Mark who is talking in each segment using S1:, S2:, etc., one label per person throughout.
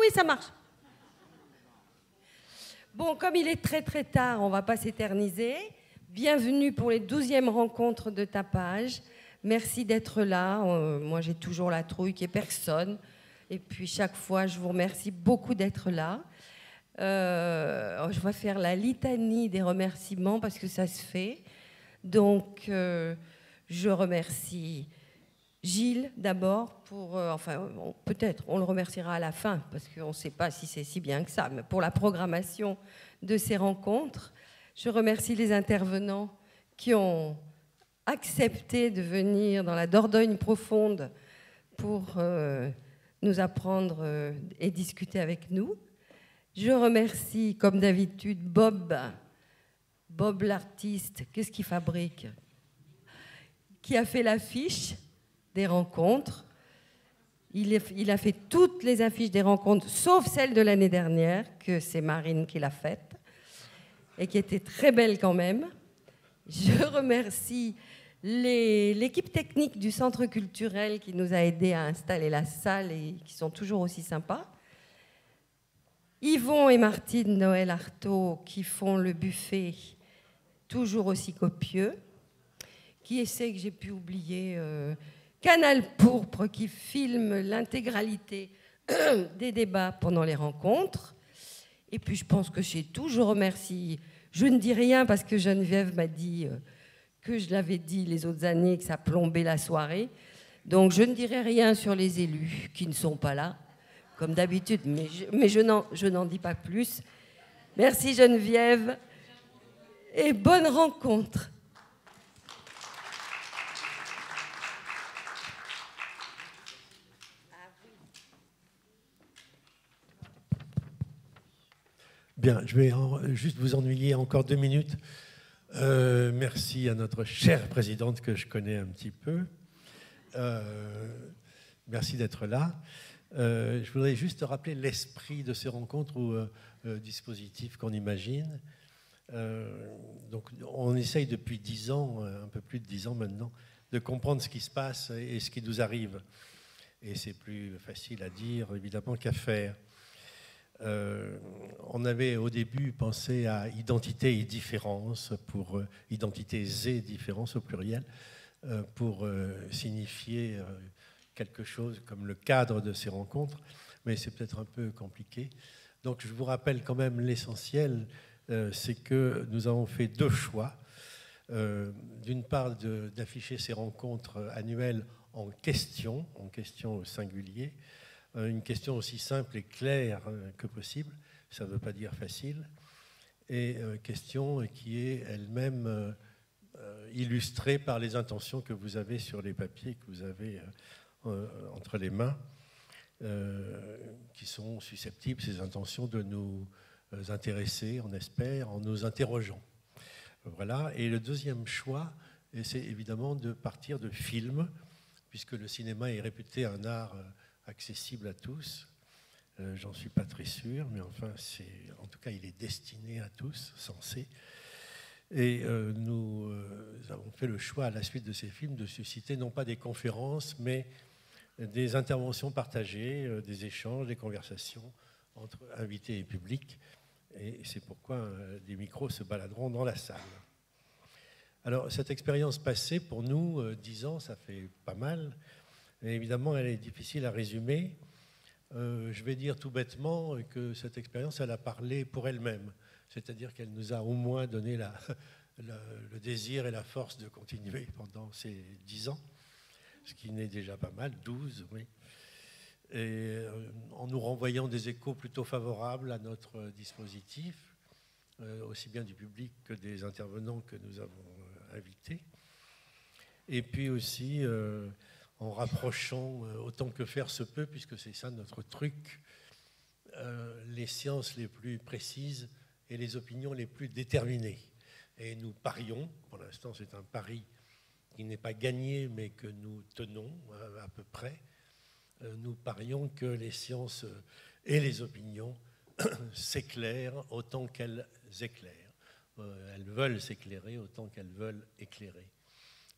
S1: oui, ça marche. Bon, comme il est très très tard, on ne va pas s'éterniser. Bienvenue pour les 12e rencontres de Tapage. Merci d'être là. Moi, j'ai toujours la trouille qu'il n'y ait personne. Et puis, chaque fois, je vous remercie beaucoup d'être là. Je vais faire la litanie des remerciements parce que ça se fait. Donc, je remercie Gilles d'abord pour... peut-être, on le remerciera à la fin parce qu'on ne sait pas si c'est si bien que ça, mais pour la programmation de ces rencontres. Je remercie les intervenants qui ont accepté de venir dans la Dordogne profonde pour nous apprendre et discuter avec nous. Je remercie, comme d'habitude, Bob l'artiste, qu'est-ce qu'il fabrique? Qui a fait l'affiche des rencontres. Il a fait toutes les affiches des rencontres, sauf celle de l'année dernière, que c'est Marine qui l'a faite, et qui était très belle quand même. Je remercie l'équipe technique du Centre culturel qui nous a aidés à installer la salle et qui sont toujours aussi sympas. Yvon et Martine Noël Artaud qui font le buffet toujours aussi copieux. Qui essaie que j'ai pu oublier Canal Pourpre qui filme l'intégralité des débats pendant les rencontres. Et puis je pense que c'est tout. Je remercie. Je ne dis rien parce que Geneviève m'a dit que je l'avais dit les autres années que ça plombait la soirée. Donc je ne dirai rien sur les élus qui ne sont pas là, comme d'habitude, mais je n'en dis pas plus. Merci Geneviève et bonne rencontre.
S2: Bien, je vais juste vous ennuyer encore 2 minutes. Merci à notre chère présidente que je connais un petit peu. Merci d'être là. Je voudrais juste rappeler l'esprit de ces rencontres ou dispositifs qu'on imagine. Donc, on essaye depuis 10 ans, un peu plus de 10 ans maintenant, de comprendre ce qui se passe et ce qui nous arrive. Et c'est plus facile à dire, évidemment, qu'à faire. On avait au début pensé à identité et différence, pour identités et différence au pluriel, pour signifier quelque chose comme le cadre de ces rencontres, mais c'est peut-être un peu compliqué. Donc je vous rappelle quand même l'essentiel, c'est que nous avons fait 2 choix. D'une part, d'afficher ces rencontres annuelles en questions au singulier, une question aussi simple et claire que possible, ça ne veut pas dire facile, et question qui est elle-même illustrée par les intentions que vous avez sur les papiers que vous avez entre les mains, qui sont susceptibles, ces intentions, de nous intéresser, on espère, en nous interrogeant. Voilà. Et le deuxième choix, c'est évidemment de partir de films, puisque le cinéma est réputé un art accessible à tous. J'en suis pas très sûr, mais enfin, en tout cas, il est destiné à tous, censé. Et nous avons fait le choix, à la suite de ces films, de susciter non pas des conférences, mais des interventions partagées, des échanges, des conversations entre invités et public. Et c'est pourquoi des micros se baladeront dans la salle. Alors, cette expérience passée, pour nous, 10 ans, ça fait pas mal. Et évidemment, elle est difficile à résumer. Je vais dire tout bêtement que cette expérience, elle a parlé pour elle-même. C'est-à-dire qu'elle nous a au moins donné le désir et la force de continuer pendant ces 10 ans, ce qui n'est déjà pas mal, 12, oui. Et en nous renvoyant des échos plutôt favorables à notre dispositif, aussi bien du public que des intervenants que nous avons invités. Et puis aussi en rapprochant autant que faire se peut, puisque c'est ça notre truc, les sciences les plus précises et les opinions les plus déterminées. Et nous parions, pour l'instant c'est un pari qui n'est pas gagné, mais que nous tenons à peu près, nous parions que les sciences et les opinions s'éclairent autant qu'elles éclairent. Elles veulent s'éclairer autant qu'elles veulent éclairer.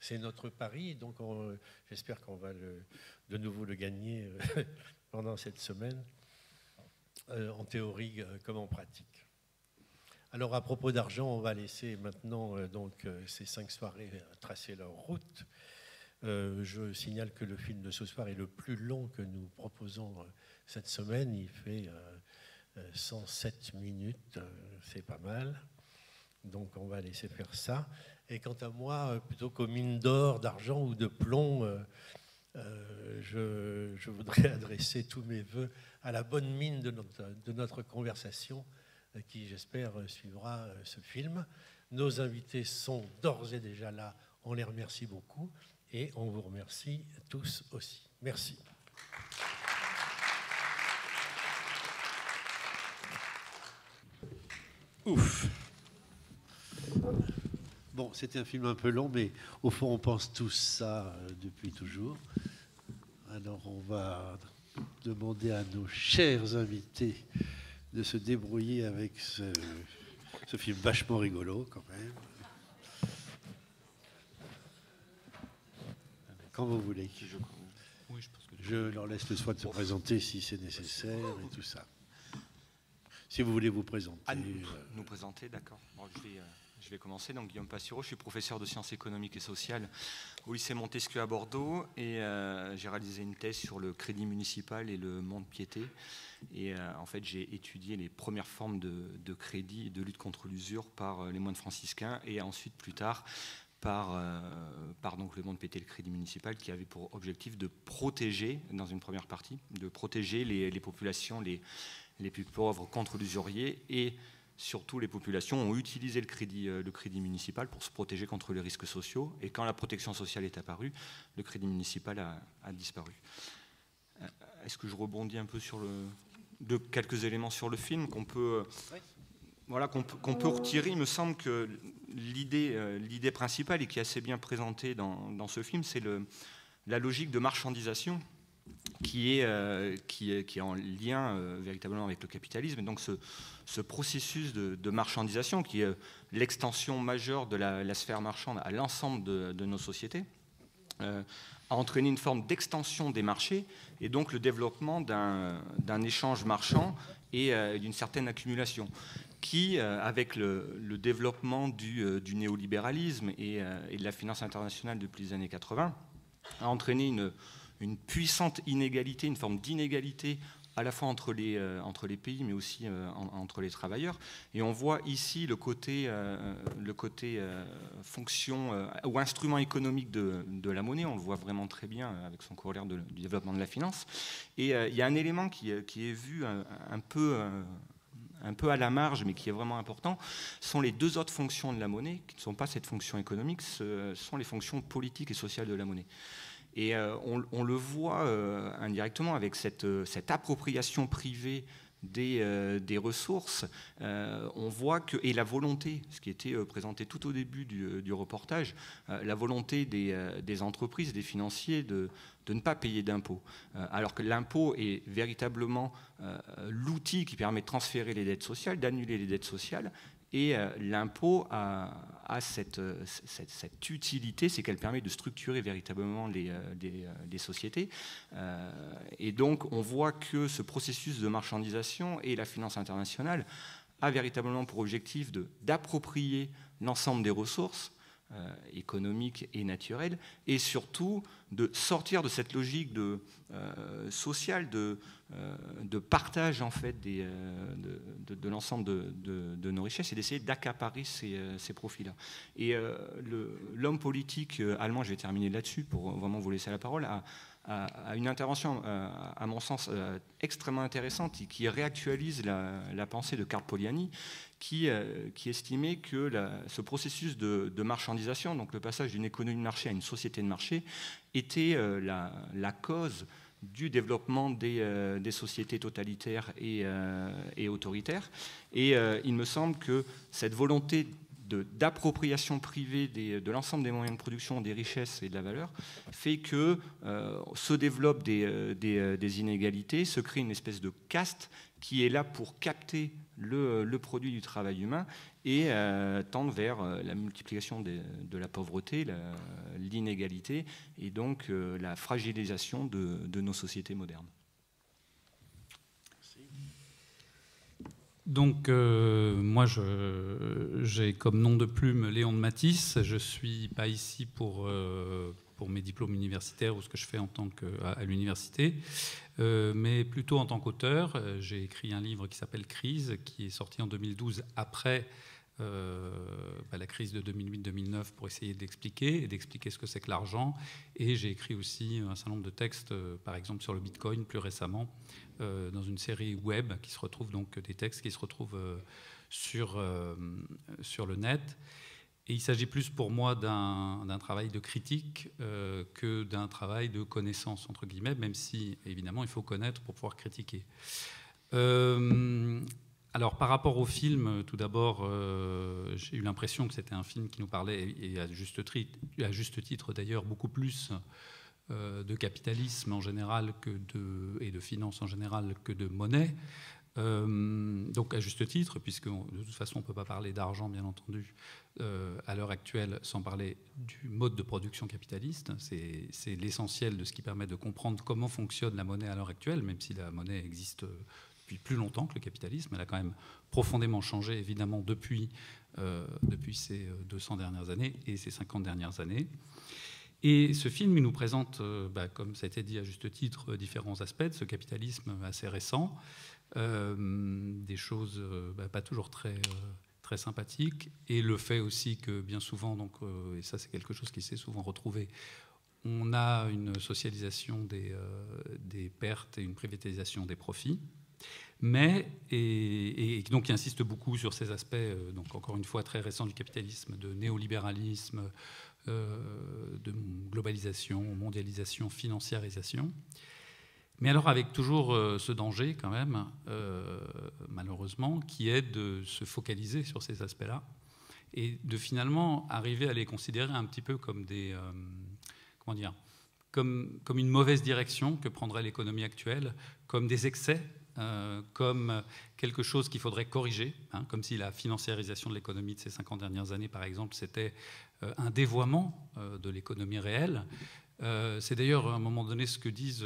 S2: C'est notre pari, donc j'espère qu'on va de nouveau le gagner pendant cette semaine. en théorie comme en pratique. Alors à propos d'argent, on va laisser maintenant ces 5 soirées tracer leur route. Je signale que le film de ce soir est le plus long que nous proposons cette semaine. Il fait 107 minutes, c'est pas mal. Donc on va laisser faire ça. Et quant à moi, plutôt qu'aux mines d'or, d'argent ou de plomb, je voudrais adresser tous mes voeux à la bonne mine de notre conversation, qui, j'espère, suivra ce film. Nos invités sont d'ores et déjà là. On les remercie beaucoup et on vous remercie tous aussi. Merci. Ouf. Bon, c'était un film un peu long, mais au fond, on pense tous ça depuis toujours. Alors, on va demander à nos chers invités de se débrouiller avec ce film vachement rigolo, quand même. Quand vous voulez. Je leur laisse le soin de se présenter si c'est nécessaire et tout ça. Si vous voulez vous présenter.
S3: Nous présenter, d'accord. Bon, je vais commencer. Donc, Guillaume Passureau, je suis professeur de sciences économiques et sociales au lycée Montesquieu à Bordeaux et j'ai réalisé une thèse sur le crédit municipal et le mont-de-piété. Et en fait, j'ai étudié les premières formes de crédit et de lutte contre l'usure par les moines franciscains et ensuite, plus tard, par donc le mont-de-piété et le crédit municipal qui avait pour objectif de protéger, dans une première partie, de protéger les populations les plus pauvres contre l'usurier et surtout les populations ont utilisé le crédit municipal pour se protéger contre les risques sociaux et quand la protection sociale est apparue, le crédit municipal a disparu. Est-ce que je rebondis un peu sur de quelques éléments sur le film qu'on peut retirer? Il me semble que l'idée principale et qui est assez bien présentée dans ce film, c'est la logique de marchandisation qui est en lien véritablement avec le capitalisme. Et donc ce processus de marchandisation, qui est l'extension majeure de la sphère marchande à l'ensemble de nos sociétés, a entraîné une forme d'extension des marchés et donc le développement d'un échange marchand et d'une certaine accumulation qui, avec le développement du néolibéralisme et de la finance internationale depuis les années 80, a entraîné une puissante inégalité, une forme d'inégalité à la fois entre les pays, mais aussi entre les travailleurs. Et on voit ici le côté fonction ou instrument économique de la monnaie. On le voit vraiment très bien avec son corollaire du développement de la finance. Et il y a un élément qui est vu un peu à la marge, mais qui est vraiment important, sont les deux autres fonctions de la monnaie, qui ne sont pas cette fonction économique, ce sont les fonctions politiques et sociales de la monnaie. Et on le voit indirectement avec cette appropriation privée des ressources. On voit que, et la volonté, ce qui était présenté tout au début du reportage, la volonté des entreprises, des financiers de ne pas payer d'impôts. Alors que l'impôt est véritablement l'outil qui permet de transférer les dettes sociales, d'annuler les dettes sociales. Et l'impôt a cette utilité, c'est qu'elle permet de structurer véritablement des sociétés. Et donc, on voit que ce processus de marchandisation et la finance internationale a véritablement pour objectif d'approprier l'ensemble des ressources économiques et naturelles, et surtout de sortir de cette logique sociale de partage en fait de l'ensemble de nos richesses et d'essayer d'accaparer ces profits-là. Et l'homme politique allemand, je vais terminer là-dessus pour vraiment vous laisser la parole, a une intervention, à mon sens, extrêmement intéressante et qui réactualise la pensée de Karl Polanyi, qui estimait que ce processus de marchandisation, donc le passage d'une économie de marché à une société de marché, était la cause du développement des sociétés totalitaires et autoritaires. Et il me semble que cette volonté d'appropriation privée de l'ensemble des moyens de production, des richesses et de la valeur, fait que se développent des inégalités, se crée une espèce de caste qui est là pour capter le produit du travail humain et tendre vers la multiplication de la pauvreté, l'inégalité et donc la fragilisation de nos sociétés modernes.
S4: Donc, moi, j'ai comme nom de plume Léon de Matisse. Je ne suis pas ici pour mes diplômes universitaires ou ce que je fais à l'université, mais plutôt en tant qu'auteur. J'ai écrit un livre qui s'appelle Crise, qui est sorti en 2012 après la crise de 2008-2009 pour essayer d'expliquer ce que c'est que l'argent. Et j'ai écrit aussi un certain nombre de textes, par exemple sur le Bitcoin plus récemment, dans une série web qui se retrouve, donc des textes qui se retrouvent sur le net. Et il s'agit plus pour moi d'un travail de critique que d'un travail de connaissance, entre guillemets, même si, évidemment, il faut connaître pour pouvoir critiquer. Alors, par rapport au film, tout d'abord, j'ai eu l'impression que c'était un film qui nous parlait, et à juste titre d'ailleurs, beaucoup plus de capitalisme en général et de finance en général que de monnaie. Donc à juste titre, puisque de toute façon on ne peut pas parler d'argent, bien entendu, à l'heure actuelle, sans parler du mode de production capitaliste. C'est l'essentiel de ce qui permet de comprendre comment fonctionne la monnaie à l'heure actuelle, même si la monnaie existe depuis plus longtemps que le capitalisme. Elle a quand même profondément changé, évidemment, depuis ces 200 dernières années et ces 50 dernières années. Et ce film, il nous présente, comme ça a été dit à juste titre, différents aspects de ce capitalisme assez récent, des choses pas toujours très sympathiques, et le fait aussi que bien souvent, donc, et ça c'est quelque chose qui s'est souvent retrouvé, on a une socialisation des pertes et une privatisation des profits. Mais, et donc il insiste beaucoup sur ces aspects, donc encore une fois très récents du capitalisme, de néolibéralisme, de globalisation, mondialisation, financiarisation. Mais alors avec toujours ce danger quand même, malheureusement, qui est de se focaliser sur ces aspects-là et de finalement arriver à les considérer un petit peu comme comme une mauvaise direction que prendrait l'économie actuelle, comme des excès, comme quelque chose qu'il faudrait corriger, comme si la financiarisation de l'économie de ces 50 dernières années, par exemple, c'était un dévoiement de l'économie réelle. C'est d'ailleurs à un moment donné ce que disent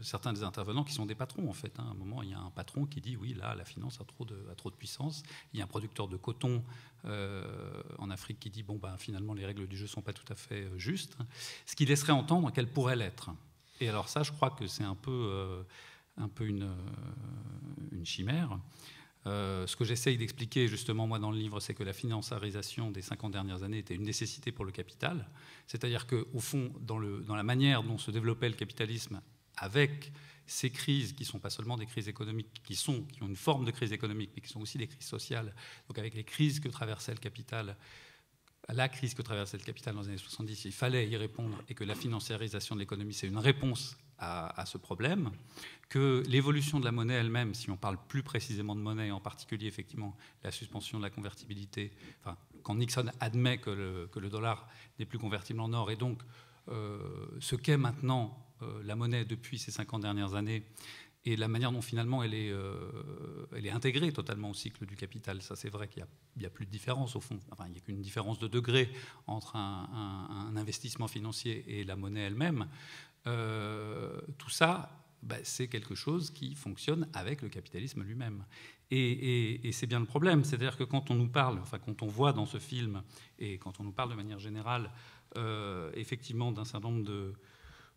S4: certains des intervenants qui sont des patrons en fait. À un moment, il y a un patron qui dit oui, là, la finance a trop de puissance. Il y a un producteur de coton en Afrique qui dit bon, finalement, les règles du jeu ne sont pas tout à fait justes. Ce qui laisserait entendre qu'elles pourraient l'être. Et alors ça, je crois que c'est un peu une chimère. Ce que j'essaye d'expliquer justement moi dans le livre, c'est que la financiarisation des 50 dernières années était une nécessité pour le capital. C'est-à-dire qu'au fond, dans la manière dont se développait le capitalisme avec ces crises qui ne sont pas seulement des crises économiques, qui ont une forme de crise économique, mais qui sont aussi des crises sociales, donc avec les crises que traversait le capital, la crise que traversait le capital dans les années 70, il fallait y répondre, et que la financiarisation de l'économie, c'est une réponse à ce problème, que l'évolution de la monnaie elle-même, si on parle plus précisément de monnaie, en particulier effectivement la suspension de la convertibilité, enfin, quand Nixon admet que le dollar n'est plus convertible en or, et donc ce qu'est maintenant la monnaie depuis ces 50 dernières années, et la manière dont finalement elle est intégrée totalement au cycle du capital. Ça, c'est vrai qu'il n'y a plus de différence au fond. Enfin, il n'y a qu'une différence de degré entre un investissement financier et la monnaie elle-même. Tout ça, c'est quelque chose qui fonctionne avec le capitalisme lui-même. Et c'est bien le problème. C'est-à-dire que quand on nous parle, enfin quand on voit dans ce film, et quand on nous parle de manière générale, effectivement d'un certain nombre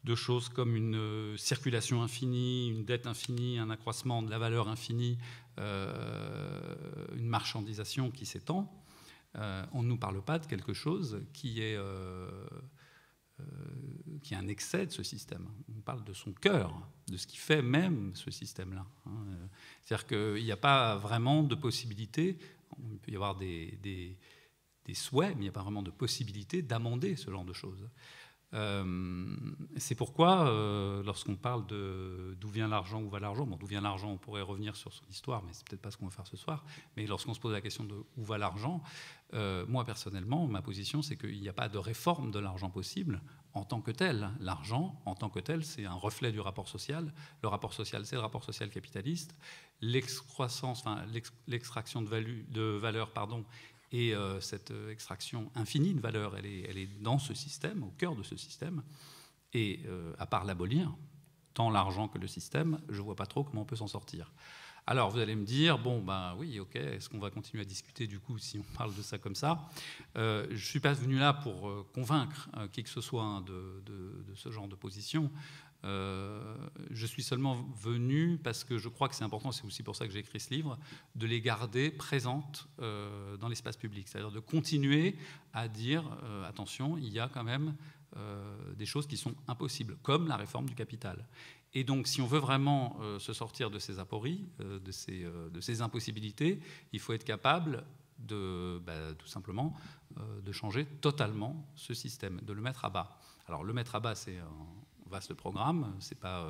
S4: de choses comme une circulation infinie, une dette infinie, un accroissement de la valeur infinie, une marchandisation qui s'étend, on ne nous parle pas de quelque chose qui est un excès de ce système. On parle de son cœur, de ce qui fait même ce système-là. C'est-à-dire qu'il n'y a pas vraiment de possibilité, il peut y avoir des souhaits, mais il n'y a pas vraiment de possibilité d'amender ce genre de choses. C'est pourquoi, lorsqu'on parle d'où vient l'argent, où va l'argent, d'où vient l'argent, on pourrait revenir sur son histoire, mais c'est peut-être pas ce qu'on va faire ce soir. Mais lorsqu'on se pose la question de où va l'argent, moi personnellement, ma position, c'est qu'il n'y a pas de réforme de l'argent possible en tant que tel. L'argent, en tant que tel, c'est un reflet du rapport social. Le rapport social, c'est le rapport social capitaliste. L'extraction de valeur, et cette extraction infinie de valeur, elle est dans ce système, au cœur de ce système. Et à part l'abolir, tant l'argent que le système, je ne vois pas trop comment on peut s'en sortir. Alors vous allez me dire, bon ben oui, ok, est-ce qu'on va continuer à discuter du coup si on parle de ça comme ça? Je ne suis pas venu là pour convaincre qui que ce soit de ce genre de position. Je suis seulement venu parce que je crois que c'est important, c'est aussi pour ça que j'ai écrit ce livre, de les garder présentes dans l'espace public. C'est-à-dire de continuer à dire, attention, il y a quand même des choses qui sont impossibles, comme la réforme du capital. Et donc, si on veut vraiment se sortir de ces apories, de ces impossibilités, il faut être capable tout simplement de changer totalement ce système, de le mettre à bas. Alors, le mettre à bas, c'est un vaste programme, c'est pas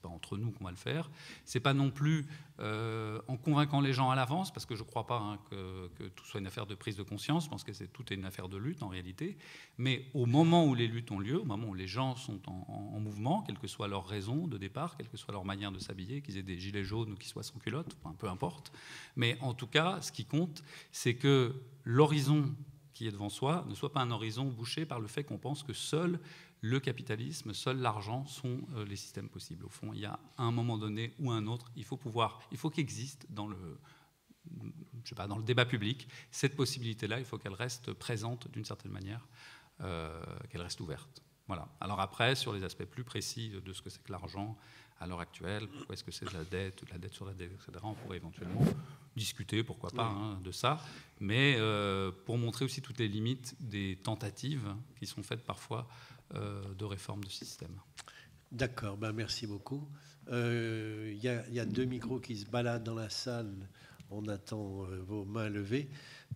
S4: entre nous qu'on va le faire. C'est pas non plus en convainquant les gens à l'avance, parce que je crois pas que tout soit une affaire de prise de conscience. Je pense que tout est une affaire de lutte en réalité. Mais au moment où les luttes ont lieu, au moment où les gens sont en mouvement, quelle que soit leur raison de départ, quelle que soit leur manière de s'habiller, qu'ils aient des gilets jaunes ou qu'ils soient sans culotte, enfin, peu importe. Mais en tout cas, ce qui compte, c'est que l'horizon qui est devant soi ne soit pas un horizon bouché par le fait qu'on pense que seul le capitalisme, seul l'argent sont les systèmes possibles. Au fond, il y a un moment donné ou un autre, il faut qu'existe dans le débat public cette possibilité-là. Il faut qu'elle reste présente d'une certaine manière, qu'elle reste ouverte. Voilà. Alors après, sur les aspects plus précis de ce que c'est que l'argent à l'heure actuelle, pourquoi est-ce que c'est de la dette sur la dette, etc., on pourrait éventuellement discuter, pourquoi pas, de ça, mais pour montrer aussi toutes les limites des tentatives qui sont faites parfois de réforme de système.
S2: D'accord, merci beaucoup. Il y a 2 micros qui se baladent dans la salle. On attend vos mains levées.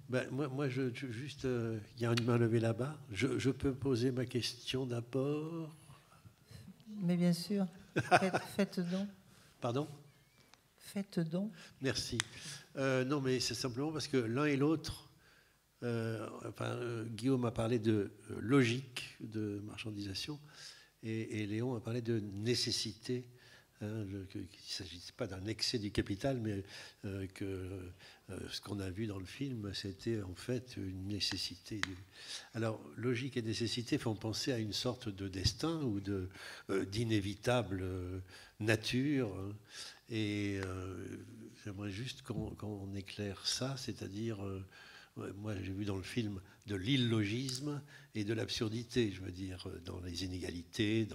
S2: Moi, juste, il y a une main levée là-bas. Je peux poser ma question d'abord?
S5: Mais bien sûr. Faites donc.
S2: Pardon?
S5: Faites donc.
S2: Merci. Non, mais c'est simplement parce que l'un et l'autre, Guillaume a parlé de logique de marchandisation et Léon a parlé de nécessité. Qu'il ne s'agisse pas d'un excès du capital, mais que ce qu'on a vu dans le film, c'était en fait une nécessité. Alors, logique et nécessité font penser à une sorte de destin ou d'inévitable nature. Et j'aimerais juste qu'on éclaire ça, c'est-à-dire, moi j'ai vu dans le film de l'illogisme et de l'absurdité, je veux dire, dans les inégalités,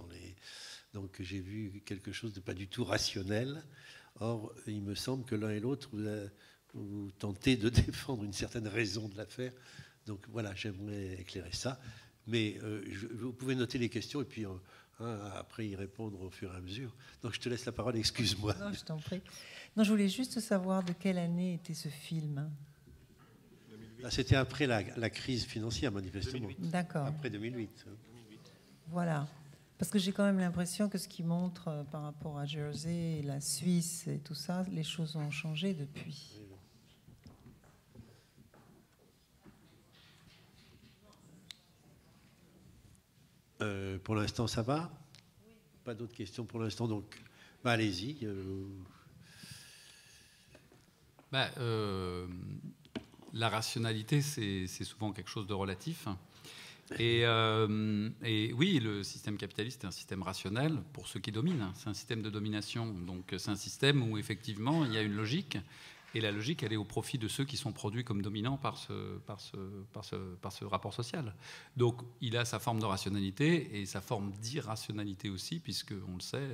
S2: donc j'ai vu quelque chose de pas du tout rationnel. Or, il me semble que l'un et l'autre, vous tentez de défendre une certaine raison de l'affaire. Donc voilà, j'aimerais éclairer ça. Mais vous pouvez noter les questions et puis après y répondre au fur et à mesure. Donc je te laisse la parole, excuse-moi.
S5: Non, je t'en prie. Non, je voulais juste savoir de quelle année était ce film.
S2: C'était après la crise financière, manifestement.
S3: 2008.
S5: D'accord.
S2: Après 2008.
S5: Voilà. Parce que j'ai quand même l'impression que ce qui montre par rapport à Jersey, la Suisse et tout ça, les choses ont changé depuis.
S2: Pour l'instant, ça va? Pas d'autres questions pour l'instant, donc allez-y.
S4: La rationalité, c'est souvent quelque chose de relatif. Et oui, le système capitaliste est un système rationnel pour ceux qui dominent. C'est un système de domination. Donc c'est un système où effectivement il y a une logique. Et la logique, elle est au profit de ceux qui sont produits comme dominants par ce rapport social. Donc il a sa forme de rationalité et sa forme d'irrationalité aussi, puisque on le sait,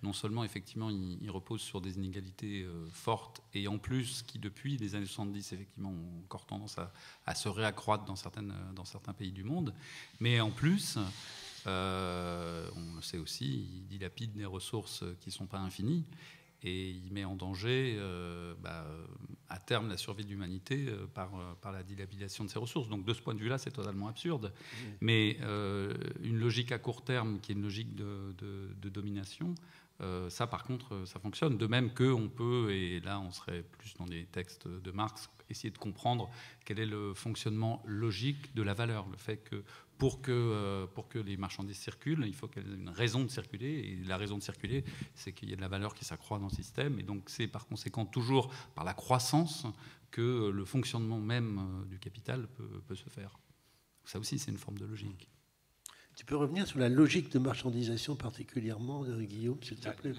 S4: non seulement effectivement il repose sur des inégalités fortes, et en plus qui depuis les années 70 effectivement ont encore tendance à se réaccroître dans certains pays du monde, mais en plus on le sait aussi, il dilapide des ressources qui ne sont pas infinies. Et il met en danger, à terme, la survie de l'humanité par la dilapidation de ses ressources. Donc, de ce point de vue-là, c'est totalement absurde. Mais une logique à court terme, qui est une logique de domination, ça, par contre, ça fonctionne. De même qu'on peut, et là, on serait plus dans des textes de Marx, essayer de comprendre quel est le fonctionnement logique de la valeur. Le fait que pour que les marchandises circulent, il faut qu'elles aient une raison de circuler. Et la raison de circuler, c'est qu'il y a de la valeur qui s'accroît dans le système. Et donc, c'est par conséquent toujours par la croissance que le fonctionnement même du capital peut se faire. Ça aussi, c'est une forme de logique.
S2: Tu peux revenir sur la logique de marchandisation particulièrement, Guillaume, s'il te plaît.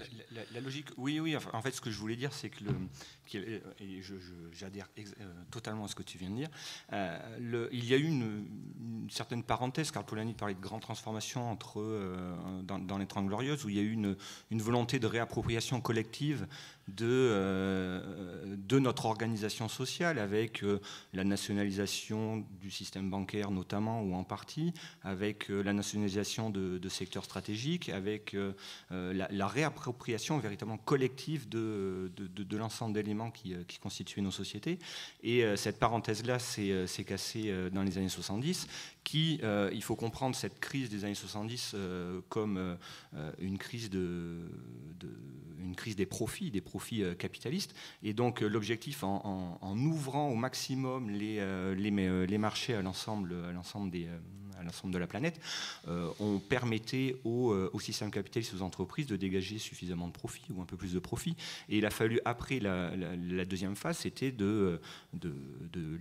S3: La logique, oui. En fait, ce que je voulais dire, c'est que et j'adhère totalement à ce que tu viens de dire. Il y a eu une certaine parenthèse. Karl Polanyi parlait de grande transformation dans les 30 Glorieuses, où il y a eu une volonté de réappropriation collective de notre organisation sociale, avec la nationalisation du système bancaire notamment, ou en partie, avec la nationalisation de secteurs stratégiques, avec la réappropriation véritablement collective de l'ensemble d'éléments qui constituaient nos sociétés. Et cette parenthèse-là s'est cassée dans les années 70, il faut comprendre cette crise des années 70 comme une crise des profits capitalistes. Et donc l'objectif, en ouvrant au maximum les marchés à l'ensemble de la planète, on permettait au système capitaliste, aux entreprises, de dégager suffisamment de profit, ou un peu plus de profit. Et il a fallu, après la deuxième phase, c'était de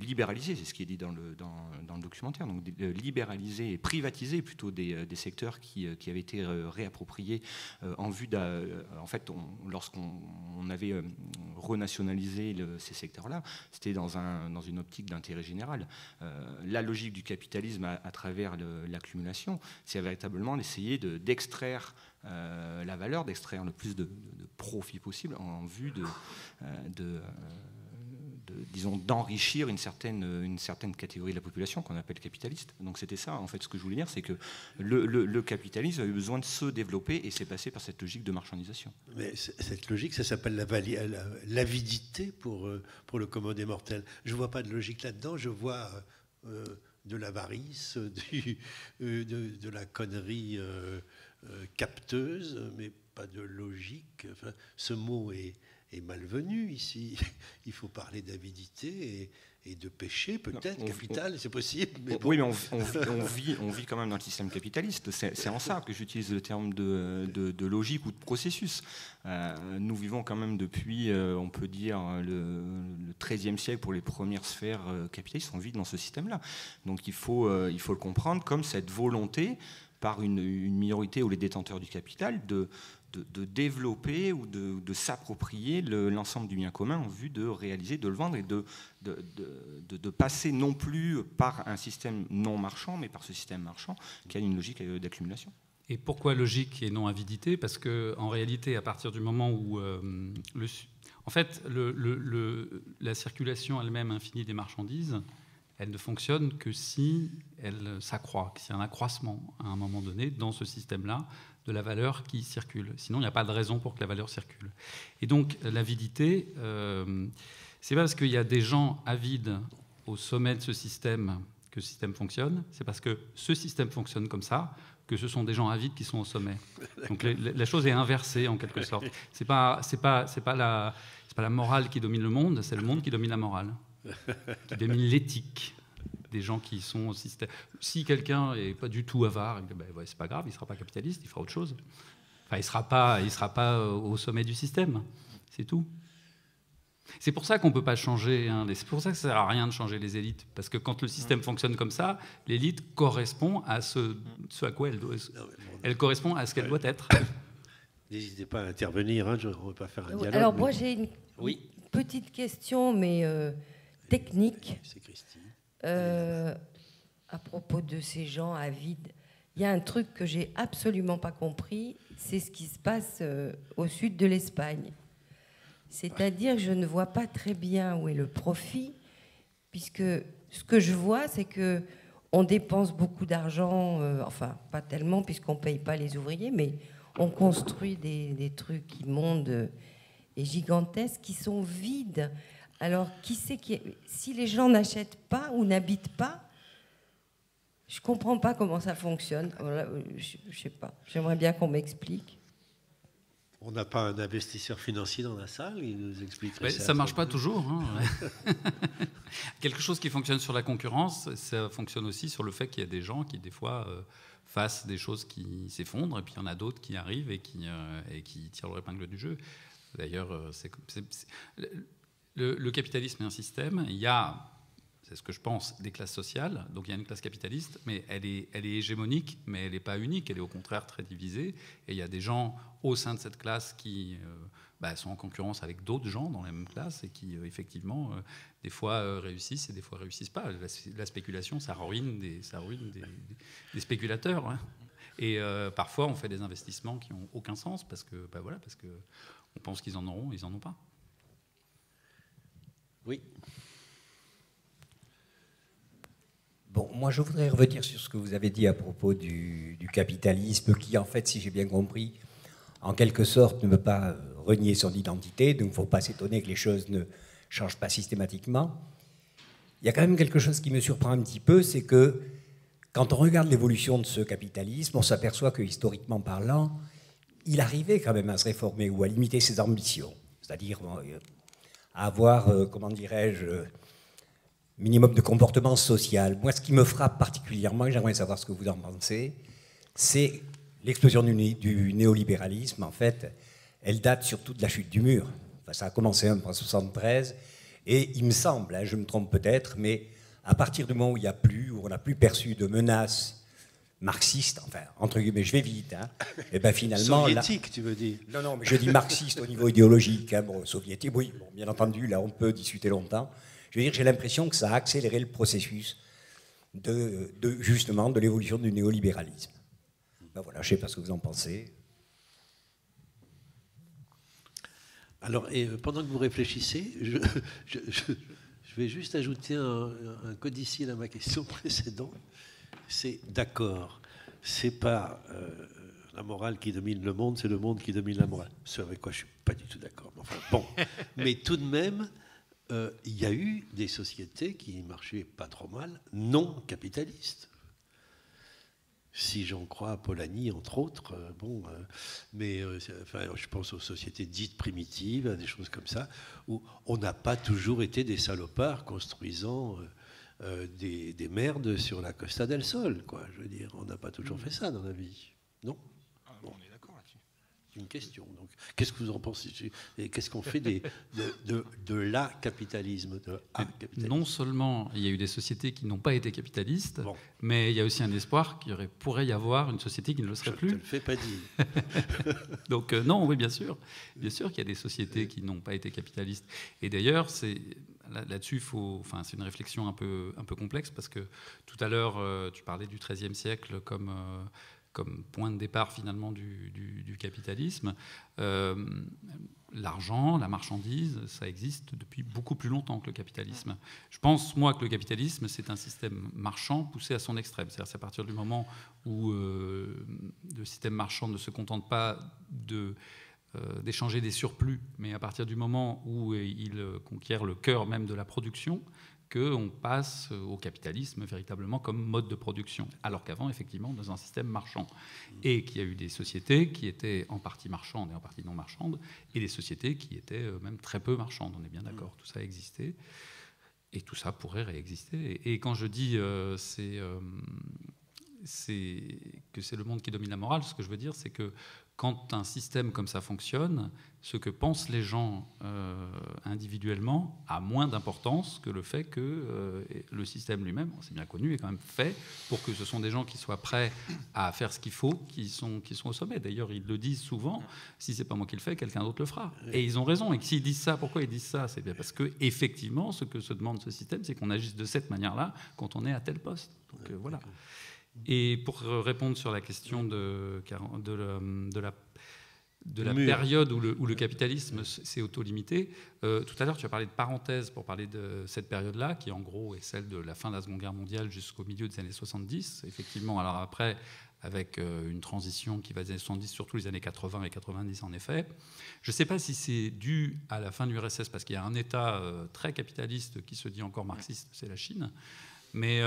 S3: libéraliser, c'est ce qui est dit dans le documentaire, donc de libéraliser et privatiser plutôt des secteurs qui avaient été réappropriés en vue en fait, lorsqu'on avait renationalisé ces secteurs-là, c'était dans une optique d'intérêt général. La logique du capitalisme à travers l'accumulation, c'est véritablement d'essayer d'extraire la valeur, d'extraire le plus de profit possible en vue disons, d'enrichir une certaine catégorie de la population qu'on appelle capitaliste. Donc c'était ça, en fait, ce que je voulais dire, c'est que le capitalisme a eu besoin de se développer, et c'est passé par cette logique de marchandisation.
S2: Mais cette logique, ça s'appelle l'avidité pour le commun des mortels. Je ne vois pas de logique là-dedans, je vois de l'avarice, de la connerie capteuse, mais pas de logique. Enfin, ce mot est malvenu ici. Il faut parler d'avidité et de péché, peut-être, capital, c'est possible. Mais bon.
S3: Oui, mais on vit quand même dans le système capitaliste. C'est en ça que j'utilise le terme de logique ou de processus. Nous vivons quand même depuis, on peut dire, le XIIIe siècle, pour les premières sphères capitalistes, on vit dans ce système-là. Donc il faut le comprendre comme cette volonté, par une minorité ou les détenteurs du capital, de développer ou de s'approprier l'ensemble du bien commun en vue de réaliser, de le vendre, et de passer non plus par un système non marchand, mais par ce système marchand qui a une logique d'accumulation.
S4: Et pourquoi logique et non avidité ? Parce qu'en réalité, à partir du moment où en fait, la circulation elle-même infinie des marchandises, elle ne fonctionne que si elle s'accroît, s'il y a un accroissement à un moment donné dans ce système-là de la valeur qui circule. Sinon, il n'y a pas de raison pour que la valeur circule. Et donc, l'avidité, c'est pas parce qu'il y a des gens avides au sommet de ce système que ce système fonctionne, c'est parce que ce système fonctionne comme ça que ce sont des gens avides qui sont au sommet. Donc la chose est inversée en quelque sorte. C'est pas la morale qui domine le monde, c'est le monde qui domine la morale, qui domine l'éthique des gens qui sont au système. Si quelqu'un n'est pas du tout avare, ben ouais, c'est pas grave, il ne sera pas capitaliste, il fera autre chose. Enfin, il sera pas au sommet du système, c'est tout. C'est pour ça qu'on ne peut pas changer, c'est pour ça que ça ne sert à rien de changer les élites, parce que quand le système fonctionne comme ça, l'élite correspond à ce à quoi elle correspond à ce qu'elle doit être.
S2: N'hésitez pas à intervenir, hein, je ne veux pas faire un dialogue.
S1: Alors moi j'ai une petite question, mais technique.
S2: C'est Christine.
S1: À propos de ces gens avides, il y a un truc que j'ai absolument pas compris, c'est ce qui se passe au sud de l'Espagne. C'est-à-dire, je ne vois pas très bien où est le profit, puisque ce que je vois, c'est que on dépense beaucoup d'argent, enfin pas tellement puisqu'on paye pas les ouvriers, mais on construit des trucs immondes et gigantesques qui sont vides. Alors, si les gens n'achètent pas ou n'habitent pas, je ne comprends pas comment ça fonctionne. Voilà, je ne sais pas. J'aimerais bien qu'on m'explique.
S2: On n'a pas un investisseur financier dans la salle, il nous expliquerait ça.
S4: Ça ne marche pas toujours. Hein. Quelque chose qui fonctionne sur la concurrence, ça fonctionne aussi sur le fait qu'il y a des gens qui, des fois, fassent des choses qui s'effondrent, et puis il y en a d'autres qui arrivent et qui tirent leur épingle du jeu. D'ailleurs, le capitalisme est un système. Il y a c'est ce que je pense, des classes sociales. Donc il y a une classe capitaliste, mais elle est hégémonique, mais elle n'est pas unique, elle est au contraire très divisée. Et il y a des gens au sein de cette classe qui sont en concurrence avec d'autres gens dans la même classe et qui, effectivement, des fois réussissent et des fois réussissent pas. La spéculation, ça ruine des spéculateurs. Hein. Et parfois, on fait des investissements qui n'ont aucun sens parce que, parce que on pense qu'ils en auront, ils n'en ont pas.
S6: Oui.
S7: Bon, moi, je voudrais revenir sur ce que vous avez dit à propos du capitalisme, qui, en fait, si j'ai bien compris, en quelque sorte, ne veut pas renier son identité, donc il ne faut pas s'étonner que les choses ne changent pas systématiquement. Il y a quand même quelque chose qui me surprend un petit peu, c'est que quand on regarde l'évolution de ce capitalisme, on s'aperçoit que, historiquement parlant, il arrivait quand même à se réformer ou à limiter ses ambitions, c'est-à-dire à avoir, comment dirais-je, minimum de comportement social. Moi, ce qui me frappe particulièrement, et j'aimerais savoir ce que vous en pensez, c'est l'explosion du néolibéralisme. En fait, elle date surtout de la chute du mur. Enfin, ça a commencé en 1973, et il me semble, je me trompe peut-être, mais à partir du moment où on n'a plus perçu de menaces marxistes, enfin, entre guillemets, je vais vite, et bien finalement...
S6: Soviétique, tu veux dire?
S7: Non, mais je dis marxiste au niveau idéologique, soviétique, oui, bon, bien entendu, là, on peut discuter longtemps. Je veux dire, j'ai l'impression que ça a accéléré le processus justement de l'évolution du néolibéralisme. Ben voilà, je ne sais pas ce que vous en pensez.
S6: Alors, et pendant que vous réfléchissez, je vais juste ajouter un codicile à ma question précédente. C'est d'accord, c'est pas la morale qui domine le monde, c'est le monde qui domine la morale. Ce avec quoi je suis pas du tout d'accord. Enfin, bon, mais tout de même, il y a eu des sociétés qui marchaient pas trop mal, non capitalistes. Si j'en crois à Polanyi, entre autres, je pense aux sociétés dites primitives, à des choses comme ça, où on n'a pas toujours été des salopards construisant des merdes sur la Costa del Sol, quoi. Je veux dire, on n'a pas toujours fait ça dans la vie, non?
S3: On est d'accord là-dessus.
S6: C'est une question. Donc, qu'est-ce que vous en pensez? Et qu'est-ce qu'on fait de la capitalisme,
S4: Non seulement il y a eu des sociétés qui n'ont pas été capitalistes, mais il y a aussi un espoir qu'il pourrait y avoir une société qui ne le serait plus.
S6: Je ne te le fais pas dire.
S4: Donc non, oui, bien sûr qu'il y a des sociétés qui n'ont pas été capitalistes. Et d'ailleurs, là-dessus, c'est une réflexion un peu complexe parce que tout à l'heure, tu parlais du XIIIe siècle comme point de départ finalement du capitalisme. L'argent, la marchandise, ça existe depuis beaucoup plus longtemps que le capitalisme. Je pense, moi, que le capitalisme, c'est un système marchand poussé à son extrême. C'est-à-dire, c'est à partir du moment où le système marchand ne se contente pas d'échanger des surplus, mais à partir du moment où il conquiert le cœur même de la production, qu'on passe au capitalisme véritablement comme mode de production, alors qu'avant, effectivement, dans un système marchand. Et qu'il y a eu des sociétés qui étaient en partie marchandes et en partie non marchandes, et des sociétés qui étaient même très peu marchandes, on est bien d'accord, tout ça a existé, et tout ça pourrait réexister. Et quand je dis que c'est le monde qui domine la morale, ce que je veux dire, c'est que quand un système comme ça fonctionne, ce que pensent les gens individuellement a moins d'importance que le fait que le système lui-même, c'est bien connu, est quand même fait pour que ce sont des gens qui soient prêts à faire ce qu'il faut, qui sont au sommet. D'ailleurs, ils le disent souvent, si c'est pas moi qui le fais, quelqu'un d'autre le fera. Et ils ont raison. Et s'ils disent ça, pourquoi ils disent ça? C'est bien parce que effectivement, ce que se demande ce système, c'est qu'on agisse de cette manière-là quand on est à tel poste. Donc voilà. Et pour répondre sur la question de la période où le capitalisme s'est auto-limité, tout à l'heure tu as parlé de parenthèse pour parler de cette période-là, qui en gros est celle de la fin de la Seconde Guerre mondiale jusqu'au milieu des années 70. Effectivement, alors après, avec une transition qui va des années 70, surtout les années 80 et 90 en effet. Je ne sais pas si c'est dû à la fin de l'URSS, parce qu'il y a un État très capitaliste qui se dit encore marxiste, c'est la Chine. Mais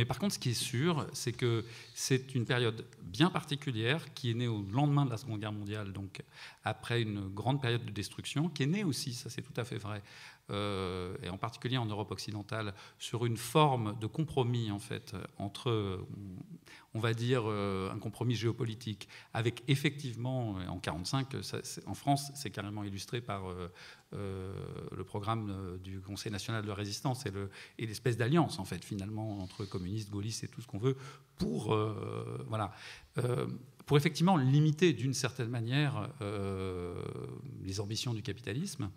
S4: par contre, ce qui est sûr, c'est que c'est une période bien particulière qui est née au lendemain de la Seconde Guerre mondiale, donc après une grande période de destruction, qui est née aussi, ça c'est tout à fait vrai, et en particulier en Europe occidentale, sur une forme de compromis en fait entre, on va dire, un compromis géopolitique, avec effectivement, en 1945, en France, c'est carrément illustré par le programme du Conseil national de résistance et l'espèce d'alliance, en fait, finalement, entre communistes, gaullistes et tout ce qu'on veut, pour effectivement limiter d'une certaine manière les ambitions du capitalisme.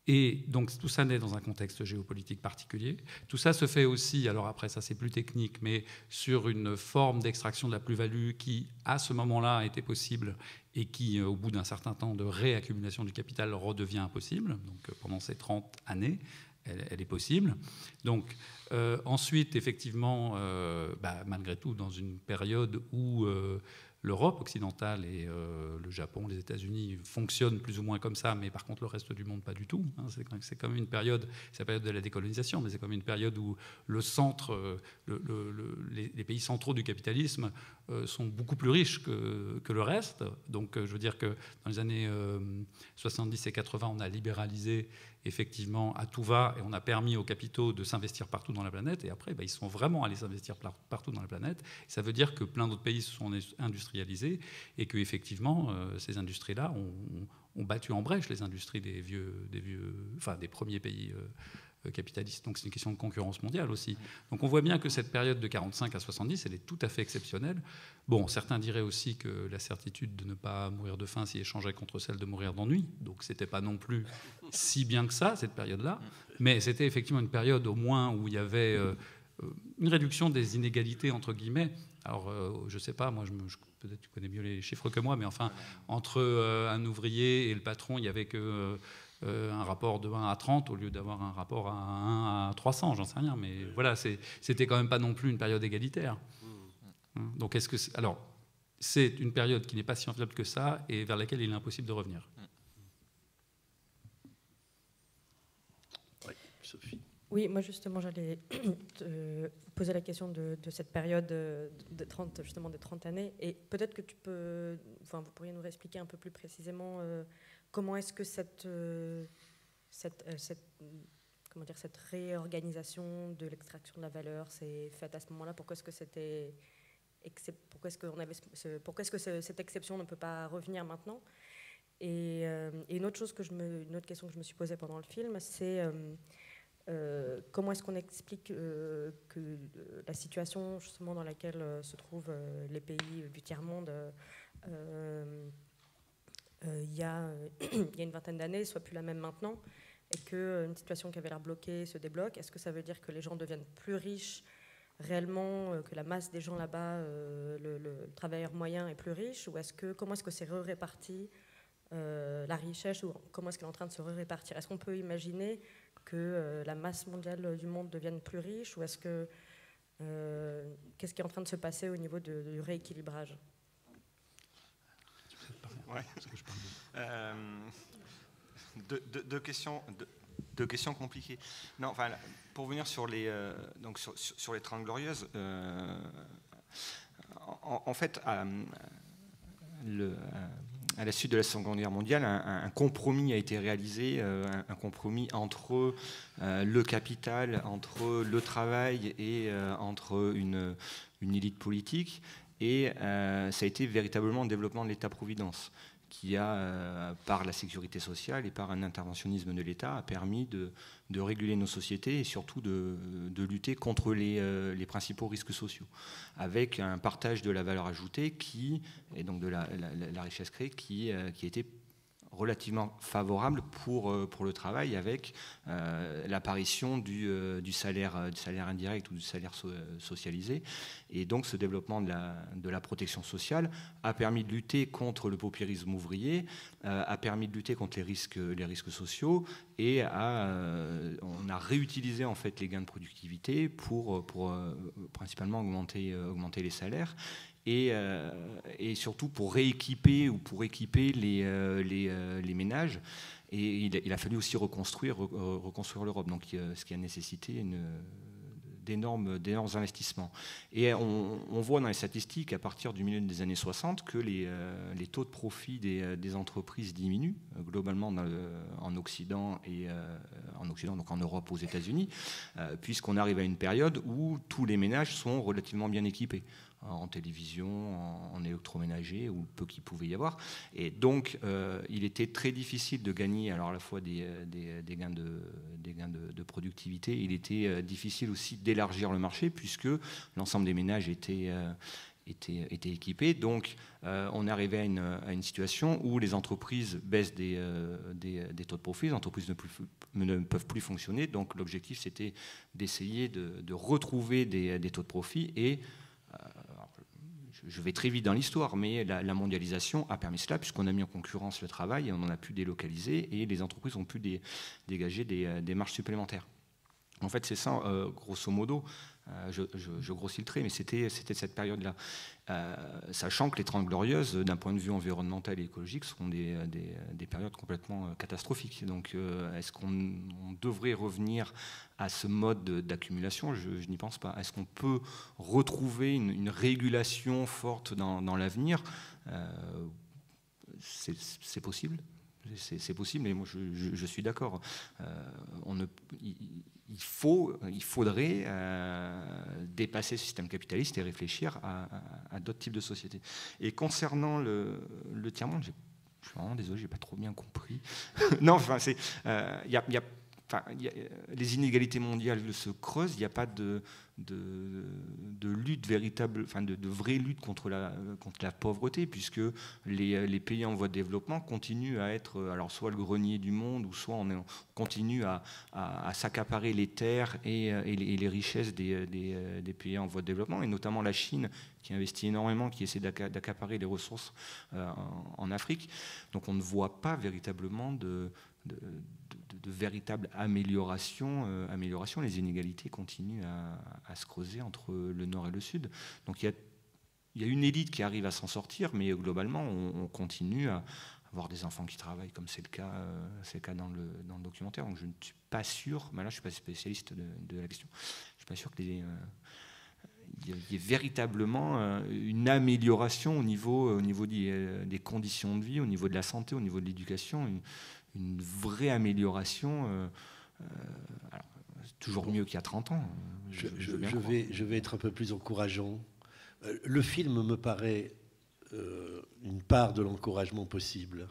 S4: Et donc tout ça naît dans un contexte géopolitique particulier. Tout ça se fait aussi, alors après ça c'est plus technique, mais sur une forme d'extraction de la plus-value qui, à ce moment-là, était possible et qui, au bout d'un certain temps de réaccumulation du capital, redevient impossible. Donc pendant ces 30 années, elle est possible. Donc ensuite, effectivement, malgré tout, dans une période où l'Europe occidentale et le Japon, les États-Unis fonctionnent plus ou moins comme ça, mais par contre le reste du monde pas du tout. C'est quand même une période, c'est la période de la décolonisation, mais c'est quand même une période où le centre, les pays centraux du capitalisme sont beaucoup plus riches que le reste. Donc je veux dire que dans les années 70 et 80, on a libéralisé effectivement à tout va, et on a permis aux capitaux de s'investir partout dans la planète, et après ils sont vraiment allés s'investir partout dans la planète. Et ça veut dire que plein d'autres pays se sont industrialisés, et que effectivement ces industries-là ont battu en brèche les industries des premiers pays capitalistes. Donc c'est une question de concurrence mondiale aussi. Donc on voit bien que cette période de 45 à 70, elle est tout à fait exceptionnelle. Bon, certains diraient aussi que la certitude de ne pas mourir de faim s'y échangeait contre celle de mourir d'ennui. Donc c'était pas non plus si bien que ça, cette période-là. Mais c'était effectivement une période au moins où il y avait une réduction des inégalités, entre guillemets. Alors, je sais pas, moi, peut-être tu connais mieux les chiffres que moi, mais enfin, entre un ouvrier et le patron, il n'y avait que un rapport de 1 à 30 au lieu d'avoir un rapport à 1 à 300, j'en sais rien. Mais voilà, c'était quand même pas non plus une période égalitaire. Donc, alors, c'est une période qui n'est pas si enviable que ça et vers laquelle il est impossible de revenir.
S6: Oui, Sophie.
S8: Oui, moi justement, j'allais te poser la question de cette période de 30, justement des 30 années. Et peut-être que vous pourriez nous expliquer un peu plus précisément comment est-ce que cette réorganisation de l'extraction de la valeur s'est faite à ce moment-là. Pourquoi est-ce que cette exception ne peut pas revenir maintenant? Et une autre question que je me suis posée pendant le film, c'est comment est-ce qu'on explique que la situation justement dans laquelle se trouvent les pays du tiers-monde il y a une vingtaine d'années soit plus la même maintenant, et qu'une situation qui avait l'air bloquée se débloque? Est-ce que ça veut dire que les gens deviennent plus riches réellement, que la masse des gens là-bas, le travailleur moyen est plus riche, ou comment est-ce que c'est réparti la richesse, ou comment est-ce qu'elle est en train de se répartir? Est-ce qu'on peut imaginer que la masse mondiale du monde devienne plus riche, ou est-ce que qu'est-ce qui est en train de se passer au niveau du rééquilibrage?
S3: Ouais. Deux questions compliquées. Non, enfin, pour venir sur les sur les 30 glorieuses, en fait, à la suite de la Seconde Guerre mondiale, un compromis a été réalisé, un compromis entre le capital, entre le travail et entre une élite politique. Et ça a été véritablement le développement de l'État-providence qui a, par la sécurité sociale et par un interventionnisme de l'État, a permis de réguler nos sociétés et surtout de lutter contre les principaux risques sociaux, avec un partage de la valeur ajoutée et donc de la richesse créée qui a été relativement favorable pour le travail, avec l'apparition du salaire indirect ou du salaire socialisé. Et donc ce développement de la protection sociale a permis de lutter contre le paupérisme ouvrier, a permis de lutter contre les risques sociaux, et on a réutilisé en fait les gains de productivité pour principalement augmenter les salaires. Et surtout pour rééquiper ou pour équiper les ménages. Et il a fallu aussi reconstruire l'Europe, donc ce qui a nécessité d'énormes investissements. Et on voit dans les statistiques, à partir du milieu des années 60, que les taux de profit des entreprises diminuent, globalement en Occident et en Occident, donc en Europe, aux États-Unis, puisqu'on arrive à une période où tous les ménages sont relativement bien équipés en télévision, en électroménager, ou peu qu'il pouvait y avoir. Et donc, il était très difficile de gagner alors à la fois des gains de productivité. Il était difficile aussi d'élargir le marché, puisque l'ensemble des ménages étaient équipés. Donc, on est arrivé à une situation où les entreprises baissent des taux de profit, les entreprises ne peuvent plus fonctionner. Donc, l'objectif, c'était d'essayer de retrouver des taux de profit. Et je vais très vite dans l'histoire, mais la mondialisation a permis cela, puisqu'on a mis en concurrence le travail et on en a pu délocaliser, et les entreprises ont pu dégager des marges supplémentaires. En fait, c'est ça, grosso modo. Je grossis le trait, mais c'était cette période-là. Sachant que les 30 Glorieuses, d'un point de vue environnemental et écologique, seront des périodes complètement catastrophiques. Donc, est-ce qu'on devrait revenir à ce mode d'accumulation? Je n'y pense pas. Est-ce qu'on peut retrouver une régulation forte dans l'avenir? C'est possible. C'est possible, et moi je suis d'accord. Il faudrait dépasser ce système capitaliste et réfléchir à d'autres types de sociétés. Et concernant le tiers-monde, je suis vraiment désolé, j'ai pas trop bien compris. Non, enfin, les inégalités mondiales se creusent. Il n'y a pas de lutte véritable, enfin de vraie lutte contre la pauvreté, puisque les pays en voie de développement continuent à être alors soit le grenier du monde, ou soit on continue à s'accaparer les terres et les richesses des pays en voie de développement, et notamment la Chine, qui investit énormément, qui essaie d'accaparer les ressources en Afrique. Donc on ne voit pas véritablement de véritable amélioration. Les inégalités continuent à se creuser entre le nord et le sud. Donc il y a une élite qui arrive à s'en sortir, mais globalement on continue à avoir des enfants qui travaillent, comme c'est le cas dans le documentaire. Donc je ne suis pas sûr, mais là je ne suis pas spécialiste de la question, je ne suis pas sûr qu'il y ait véritablement une amélioration au niveau des conditions de vie, au niveau de la santé, au niveau de l'éducation, une vraie amélioration. Alors, c'est toujours mieux qu'il y a 30 ans.
S6: Je vais être un peu plus encourageant. Le film me paraît une part de l'encouragement possible.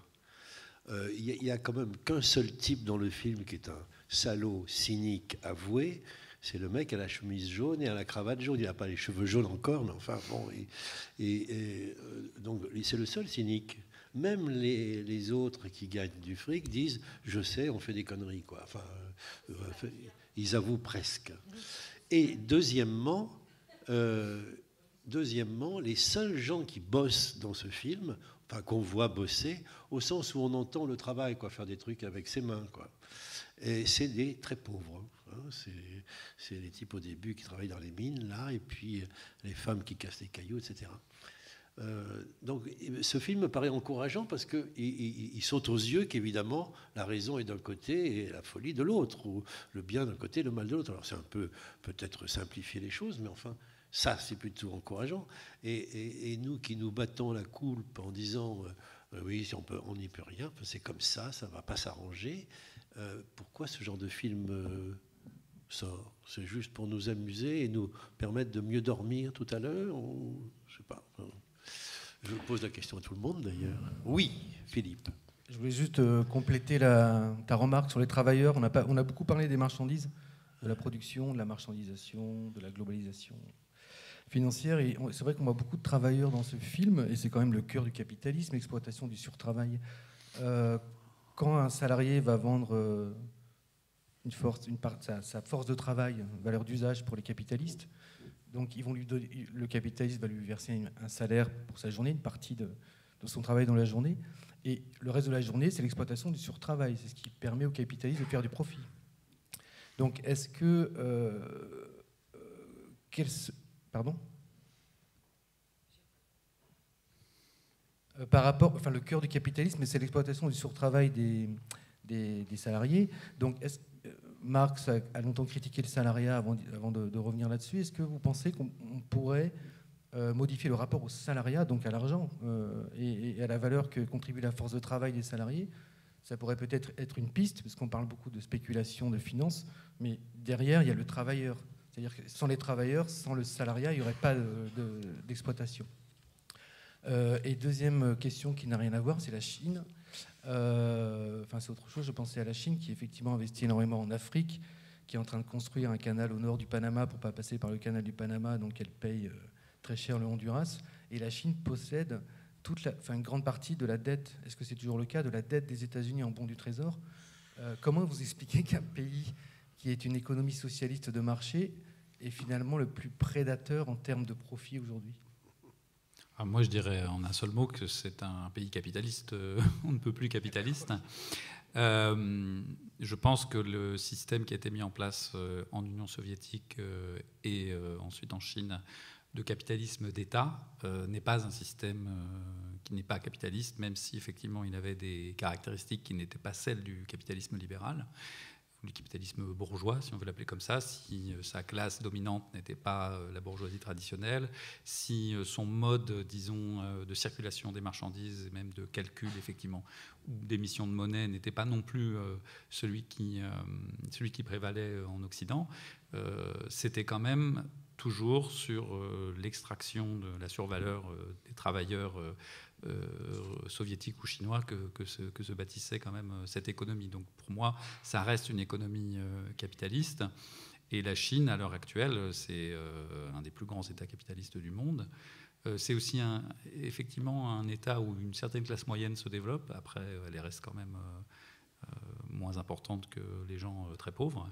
S6: Il n'y a quand même qu'un seul type dans le film qui est un salaud cynique avoué. C'est le mec à la chemise jaune et à la cravate jaune. Il n'a pas les cheveux jaunes encore, mais enfin bon. Donc c'est le seul cynique. Même les autres qui gagnent du fric disent « je sais, on fait des conneries ». Quoi. Enfin, ils avouent presque. Et deuxièmement, les seuls gens qui bossent dans ce film, enfin qu'on voit bosser, au sens où on entend le travail, quoi, faire des trucs avec ses mains, quoi. Et c'est des très pauvres. Hein. C'est les types au début qui travaillent dans les mines, là, et puis les femmes qui cassent les cailloux, etc. Donc ce film me paraît encourageant parce qu'il saute aux yeux qu'évidemment la raison est d'un côté et la folie de l'autre, ou le bien d'un côté et le mal de l'autre. Alors c'est un peu peut-être simplifier les choses, mais enfin ça c'est plutôt encourageant. Et nous qui nous battons la coulpe en disant oui, on n'y peut rien, c'est comme ça ne va pas s'arranger. Pourquoi ce genre de film sort? C'est juste pour nous amuser et nous permettre de mieux dormir tout à l'heure? Je sais pas. Je pose la question à tout le monde d'ailleurs. Oui, Philippe.
S9: Je voulais juste compléter ta remarque sur les travailleurs. On a beaucoup parlé des marchandises, de la production, de la marchandisation, de la globalisation financière. Et c'est vrai qu'on voit beaucoup de travailleurs dans ce film, et c'est quand même le cœur du capitalisme, l'exploitation du surtravail. Quand un salarié va vendre sa force de travail, valeur d'usage pour les capitalistes, donc le capitaliste va lui verser un salaire pour sa journée, une partie de son travail dans la journée. Et le reste de la journée, c'est l'exploitation du surtravail. C'est ce qui permet au capitaliste de faire du profit. Donc, est-ce que... pardon par rapport... Enfin, le cœur du capitalisme, c'est l'exploitation du surtravail des salariés. Donc, Marx a longtemps critiqué le salariat avant de revenir là-dessus. Est-ce que vous pensez qu'on pourrait modifier le rapport au salariat, donc à l'argent, et à la valeur que contribue la force de travail des salariés, ça pourrait peut-être être une piste, parce qu'on parle beaucoup de spéculation, de finance, mais derrière, il y a le travailleur. C'est-à-dire que sans les travailleurs, sans le salariat, il n'y aurait pas d'exploitation. Et deuxième question qui n'a rien à voir, c'est la Chine. Enfin, c'est autre chose. Je pensais à la Chine qui effectivement investit énormément en Afrique, qui est en train de construire un canal au nord du Panama pour ne pas passer par le canal du Panama, donc elle paye très cher le Honduras. Et la Chine possède une grande partie de la dette, est-ce que c'est toujours le cas, de la dette des États-Unis en bons du Trésor. Comment vous expliquez qu'un pays qui est une économie socialiste de marché est finalement le plus prédateur en termes de profit aujourd'hui?
S4: Moi, je dirais en un seul mot que c'est un pays capitaliste, on ne peut plus capitaliste. Je pense que le système qui a été mis en place en Union soviétique et ensuite en Chine de capitalisme d'État n'est pas un système qui n'est pas capitaliste, même si effectivement il avait des caractéristiques qui n'étaient pas celles du capitalisme libéral, du capitalisme bourgeois, si on veut l'appeler comme ça, si sa classe dominante n'était pas la bourgeoisie traditionnelle, si son mode, disons, de circulation des marchandises et même de calcul, effectivement, ou d'émission de monnaie n'était pas non plus celui qui prévalait en Occident, c'était quand même toujours sur l'extraction de la survaleur des travailleurs soviétiques ou chinois que se bâtissait quand même cette économie. Donc pour moi, ça reste une économie capitaliste. Et la Chine, à l'heure actuelle, c'est un des plus grands États capitalistes du monde. C'est aussi effectivement un État où une certaine classe moyenne se développe. Après, elle reste quand même moins importante que les gens très pauvres.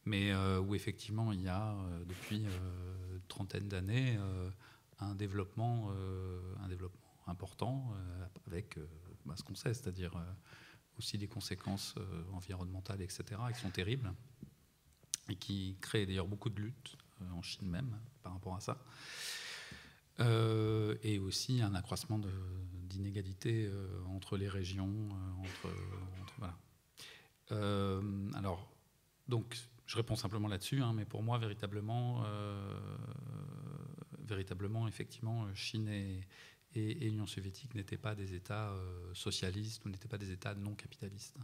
S4: Mais où effectivement il y a depuis une trentaine d'années un développement important avec ce qu'on sait, c'est-à-dire aussi des conséquences environnementales, etc., qui sont terribles et qui créent d'ailleurs beaucoup de luttes en Chine même par rapport à ça. Et aussi un accroissement d'inégalités entre les régions, voilà. Alors, donc, je réponds simplement là-dessus, mais pour moi, véritablement, effectivement, Chine et Union soviétique n'étaient pas des États socialistes ou n'étaient pas des États non capitalistes.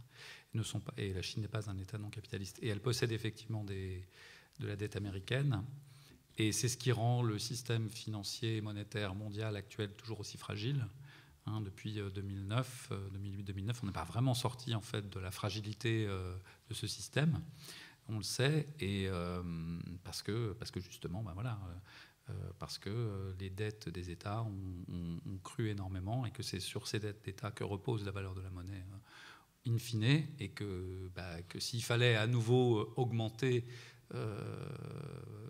S4: Et la Chine n'est pas un État non capitaliste. Et elle possède effectivement de la dette américaine. Et c'est ce qui rend le système financier et monétaire mondial actuel toujours aussi fragile. Depuis 2009, 2008-2009, on n'est pas vraiment sorti en fait de la fragilité de ce système. On le sait, et parce que justement, parce que les dettes des États ont cru énormément, et que c'est sur ces dettes d'État que repose la valeur de la monnaie in fine, et que s'il fallait à nouveau augmenter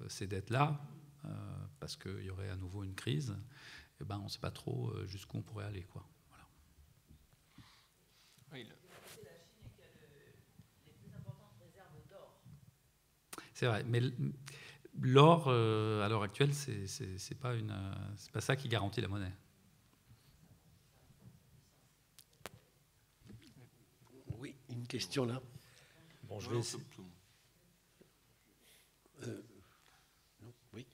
S4: ces dettes-là, parce qu'il y aurait à nouveau une crise, on ne sait pas trop jusqu'où on pourrait aller, quoi. Voilà.
S8: Oui, c'est la Chine qui a les plus importantes réserves d'or.
S4: C'est vrai, mais l'or, à l'heure actuelle, c'est pas ça qui garantit la monnaie.
S6: Oui, une question là.
S10: Bon, je vais essayer.
S6: Non, oui.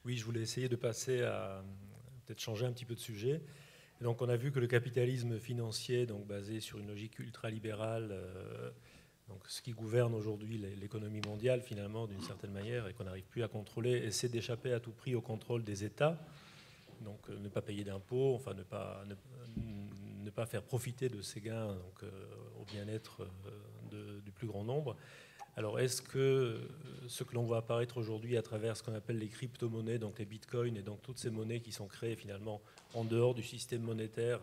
S10: Oui, je voulais essayer de passer à peut-être changer un petit peu de sujet. Et donc, on a vu que le capitalisme financier, donc basé sur une logique ultralibérale, donc ce qui gouverne aujourd'hui l'économie mondiale, finalement, d'une certaine manière, et qu'on n'arrive plus à contrôler, essaie d'échapper à tout prix au contrôle des États. Donc, ne pas payer d'impôts, enfin, ne pas faire profiter de ces gains donc, au bien-être du plus grand nombre. Alors, est-ce que ce que l'on voit apparaître aujourd'hui à travers ce qu'on appelle les crypto-monnaies, donc les bitcoins, et donc toutes ces monnaies qui sont créées finalement en dehors du système monétaire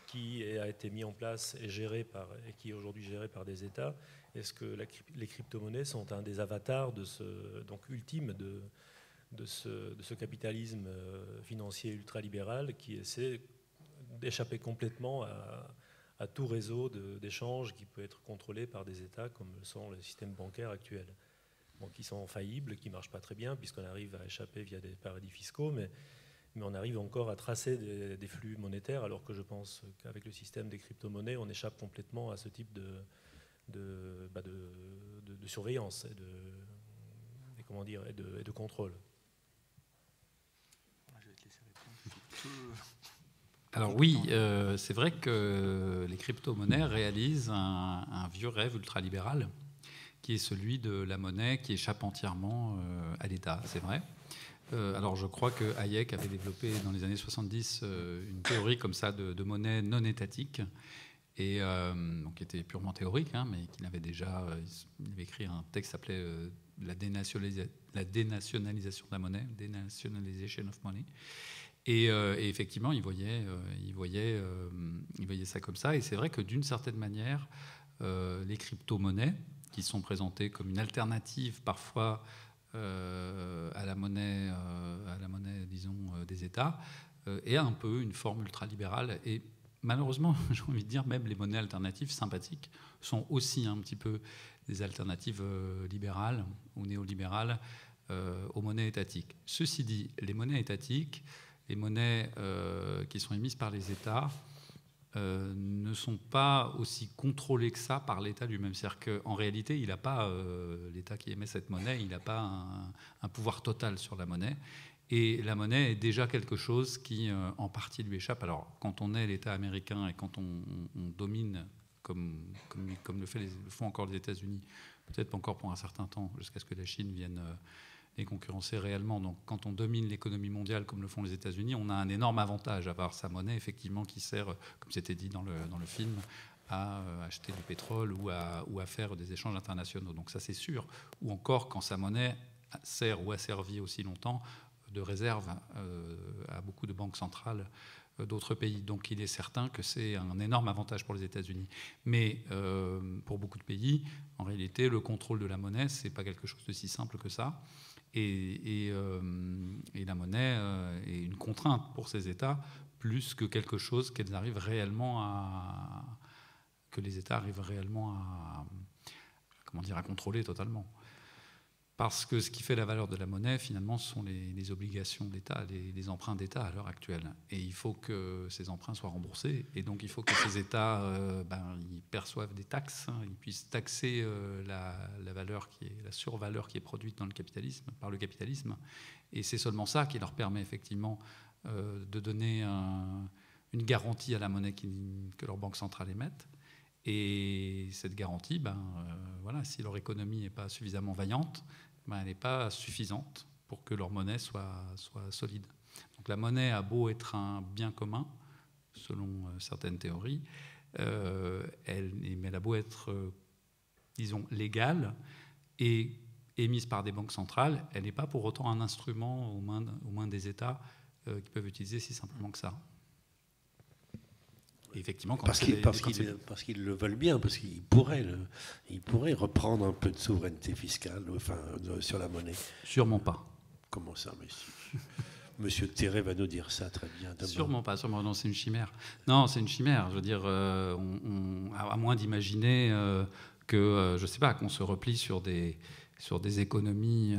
S10: qui a été mis en place et qui est aujourd'hui géré par des États, est-ce que les crypto-monnaies sont un des avatars donc ultime de ce capitalisme financier ultralibéral qui essaie d'échapper complètement à tout réseau d'échanges qui peut être contrôlé par des États comme le sont les systèmes bancaires actuels, qui sont faillibles, qui ne marchent pas très bien puisqu'on arrive à échapper via des paradis fiscaux, mais on arrive encore à tracer des flux monétaires, alors que je pense qu'avec le système des crypto-monnaies, on échappe complètement à ce type de surveillance et de contrôle.
S3: Je vais te laisser répondre.
S4: Alors oui, c'est vrai que les crypto-monnaies réalisent un vieux rêve ultralibéral, qui est celui de la monnaie qui échappe entièrement à l'État, c'est vrai. Alors je crois que Hayek avait développé dans les années 70 une théorie comme ça de monnaie non étatique, et donc qui était purement théorique, hein, mais qu'il avait déjà il avait écrit un texte qui s'appelait la dénationalisation de la monnaie, Denationalization of Money. Et effectivement, il voyait ça comme ça. Et c'est vrai que d'une certaine manière, les crypto-monnaies, qui sont présentées comme une alternative parfois à la monnaie, disons, des États, est un peu une forme ultralibérale. Et malheureusement, j'ai envie de dire, même les monnaies alternatives sympathiques sont aussi un petit peu des alternatives libérales ou néolibérales aux monnaies étatiques. Ceci dit, les monnaies étatiques, les monnaies qui sont émises par les États, ne sont pas aussi contrôlées que ça par l'État lui-même. C'est-à-dire qu'en réalité, il n'a pas, l'État qui émet cette monnaie, il n'a pas un pouvoir total sur la monnaie. Et la monnaie est déjà quelque chose qui, en partie, lui échappe. Alors, quand on est l'État américain et quand on domine, comme le font encore les États-Unis, peut-être pas encore pour un certain temps, jusqu'à ce que la Chine vienne les concurrencer réellement. Donc, quand on domine l'économie mondiale, comme le font les États-Unis, on a un énorme avantage à avoir sa monnaie, effectivement, qui sert, comme c'était dit dans le film, à acheter du pétrole ou à faire des échanges internationaux. Donc ça, c'est sûr. Ou encore, quand sa monnaie sert ou a servi aussi longtemps de réserve à beaucoup de banques centrales d'autres pays. Donc il est certain que c'est un énorme avantage pour les États-Unis. Mais pour beaucoup de pays, en réalité, le contrôle de la monnaie, ce n'est pas quelque chose de si simple que ça. Et la monnaie est une contrainte pour ces États, plus que quelque chose qu'elles arrivent réellement que les États arrivent réellement à contrôler totalement. Parce que ce qui fait la valeur de la monnaie, finalement, ce sont les obligations d'État, les emprunts d'État à l'heure actuelle. Et il faut que ces emprunts soient remboursés. Et donc, il faut que ces États ils perçoivent des taxes, hein, ils puissent taxer la valeur la survaleur qui est produite par le capitalisme. Et c'est seulement ça qui leur permet effectivement de donner une garantie à la monnaie que leur banque centrale émette. Et cette garantie, si leur économie n'est pas suffisamment vaillante, elle n'est pas suffisante pour que leur monnaie soit solide. Donc la monnaie a beau être un bien commun, selon certaines théories, mais elle a beau être, disons, légale et émise par des banques centrales, elle n'est pas pour autant un instrument aux mains des États qui peuvent utiliser si simplement que ça. Et effectivement,
S6: parce qu'ils le veulent bien, parce qu'ils pourraient reprendre un peu de souveraineté fiscale sur la monnaie.
S4: Sûrement pas.
S6: Comment ça, monsieur Monsieur Terret va nous dire ça très bien demain.
S4: Sûrement pas, non, c'est une chimère. Non, c'est une chimère. Je veux dire, à moins d'imaginer que, je sais pas, qu'on se replie sur des économies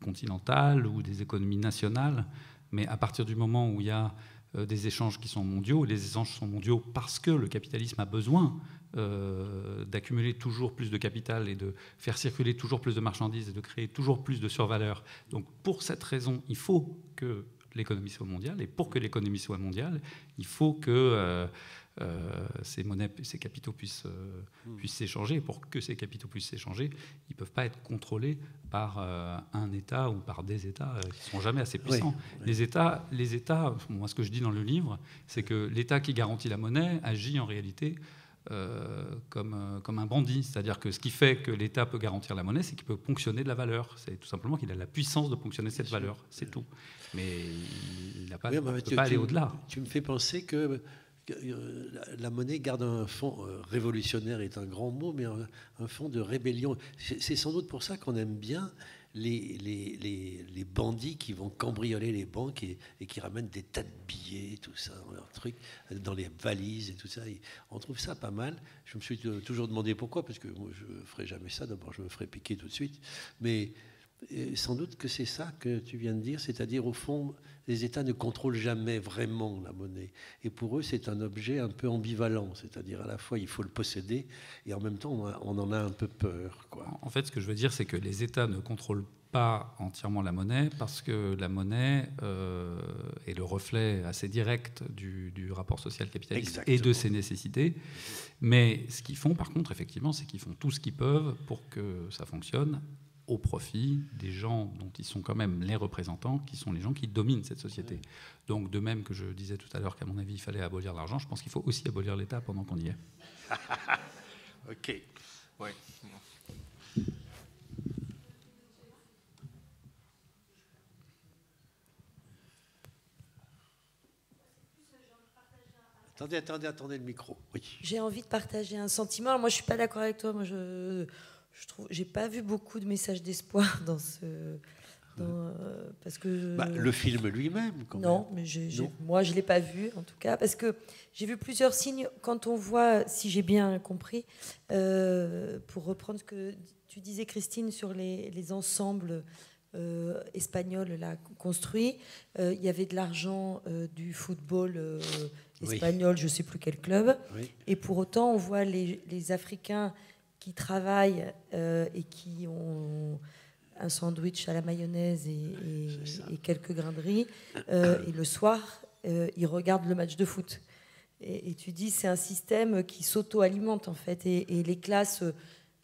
S4: continentales ou des économies nationales, mais à partir du moment où il y a des échanges qui sont mondiaux. Les échanges sont mondiaux parce que le capitalisme a besoin d'accumuler toujours plus de capital et de faire circuler toujours plus de marchandises et de créer toujours plus de survaleur. Donc pour cette raison, il faut que l'économie soit mondiale. Et pour que l'économie soit mondiale, il faut que ces monnaies, ces capitaux puissent s'échanger. Et pour que ces capitaux puissent s'échanger, ils ne peuvent pas être contrôlés par un État ou par des États qui ne seront jamais assez puissants. Oui. Les États, moi ce que je dis dans le livre, c'est que l'État qui garantit la monnaie agit en réalité comme un bandit. C'est-à-dire que ce qui fait que l'État peut garantir la monnaie, c'est qu'il peut ponctionner de la valeur. C'est tout simplement qu'il a la puissance de ponctionner cette valeur. C'est tout. Mais il ne peut pas aller au-delà.
S6: Tu me fais penser que la monnaie garde un fond révolutionnaire est un grand mot, mais un fond de rébellion. C'est sans doute pour ça qu'on aime bien les bandits qui vont cambrioler les banques et qui ramènent des tas de billets, tout ça, leur truc, dans les valises et tout ça. Et on trouve ça pas mal. Je me suis toujours demandé pourquoi, parce que moi, je ne ferai jamais ça. D'abord, je me ferai piquer tout de suite. Mais sans doute que c'est ça que tu viens de dire, c'est-à-dire au fond, les États ne contrôlent jamais vraiment la monnaie. Et pour eux, c'est un objet un peu ambivalent, c'est-à-dire à la fois il faut le posséder et en même temps on en a un peu peur, quoi.
S4: En fait, ce que je veux dire, c'est que les États ne contrôlent pas entièrement la monnaie, parce que la monnaie est le reflet assez direct du rapport social capitaliste. Exactement. Et de ses nécessités. Mais ce qu'ils font, par contre, effectivement, c'est qu'ils font tout ce qu'ils peuvent pour que ça fonctionne au profit des gens dont ils sont quand même les représentants, qui sont les gens qui dominent cette société. Donc, de même que je disais tout à l'heure qu'à mon avis, il fallait abolir l'argent, je pense qu'il faut aussi abolir l'État pendant qu'on y est.
S6: OK.
S3: Ouais.
S6: Attendez le micro. Oui.
S11: J'ai envie de partager un sentiment. Alors moi, je suis pas d'accord avec toi. Moi, je trouve, j'ai pas vu beaucoup de messages d'espoir dans ce, parce que
S6: le film lui-même.
S11: Non, mais moi, je l'ai pas vu en tout cas, parce que j'ai vu plusieurs signes. Quand on voit, si j'ai bien compris, pour reprendre ce que tu disais, Christine, sur les ensembles espagnols là construits, il y avait de l'argent du football. Espagnol, je ne sais plus quel club. Oui. Et pour autant, on voit les Africains qui travaillent et qui ont un sandwich à la mayonnaise et quelques grains de riz. Et le soir, ils regardent le match de foot. Et tu dis, c'est un système qui s'auto-alimente, en fait. Et les classes,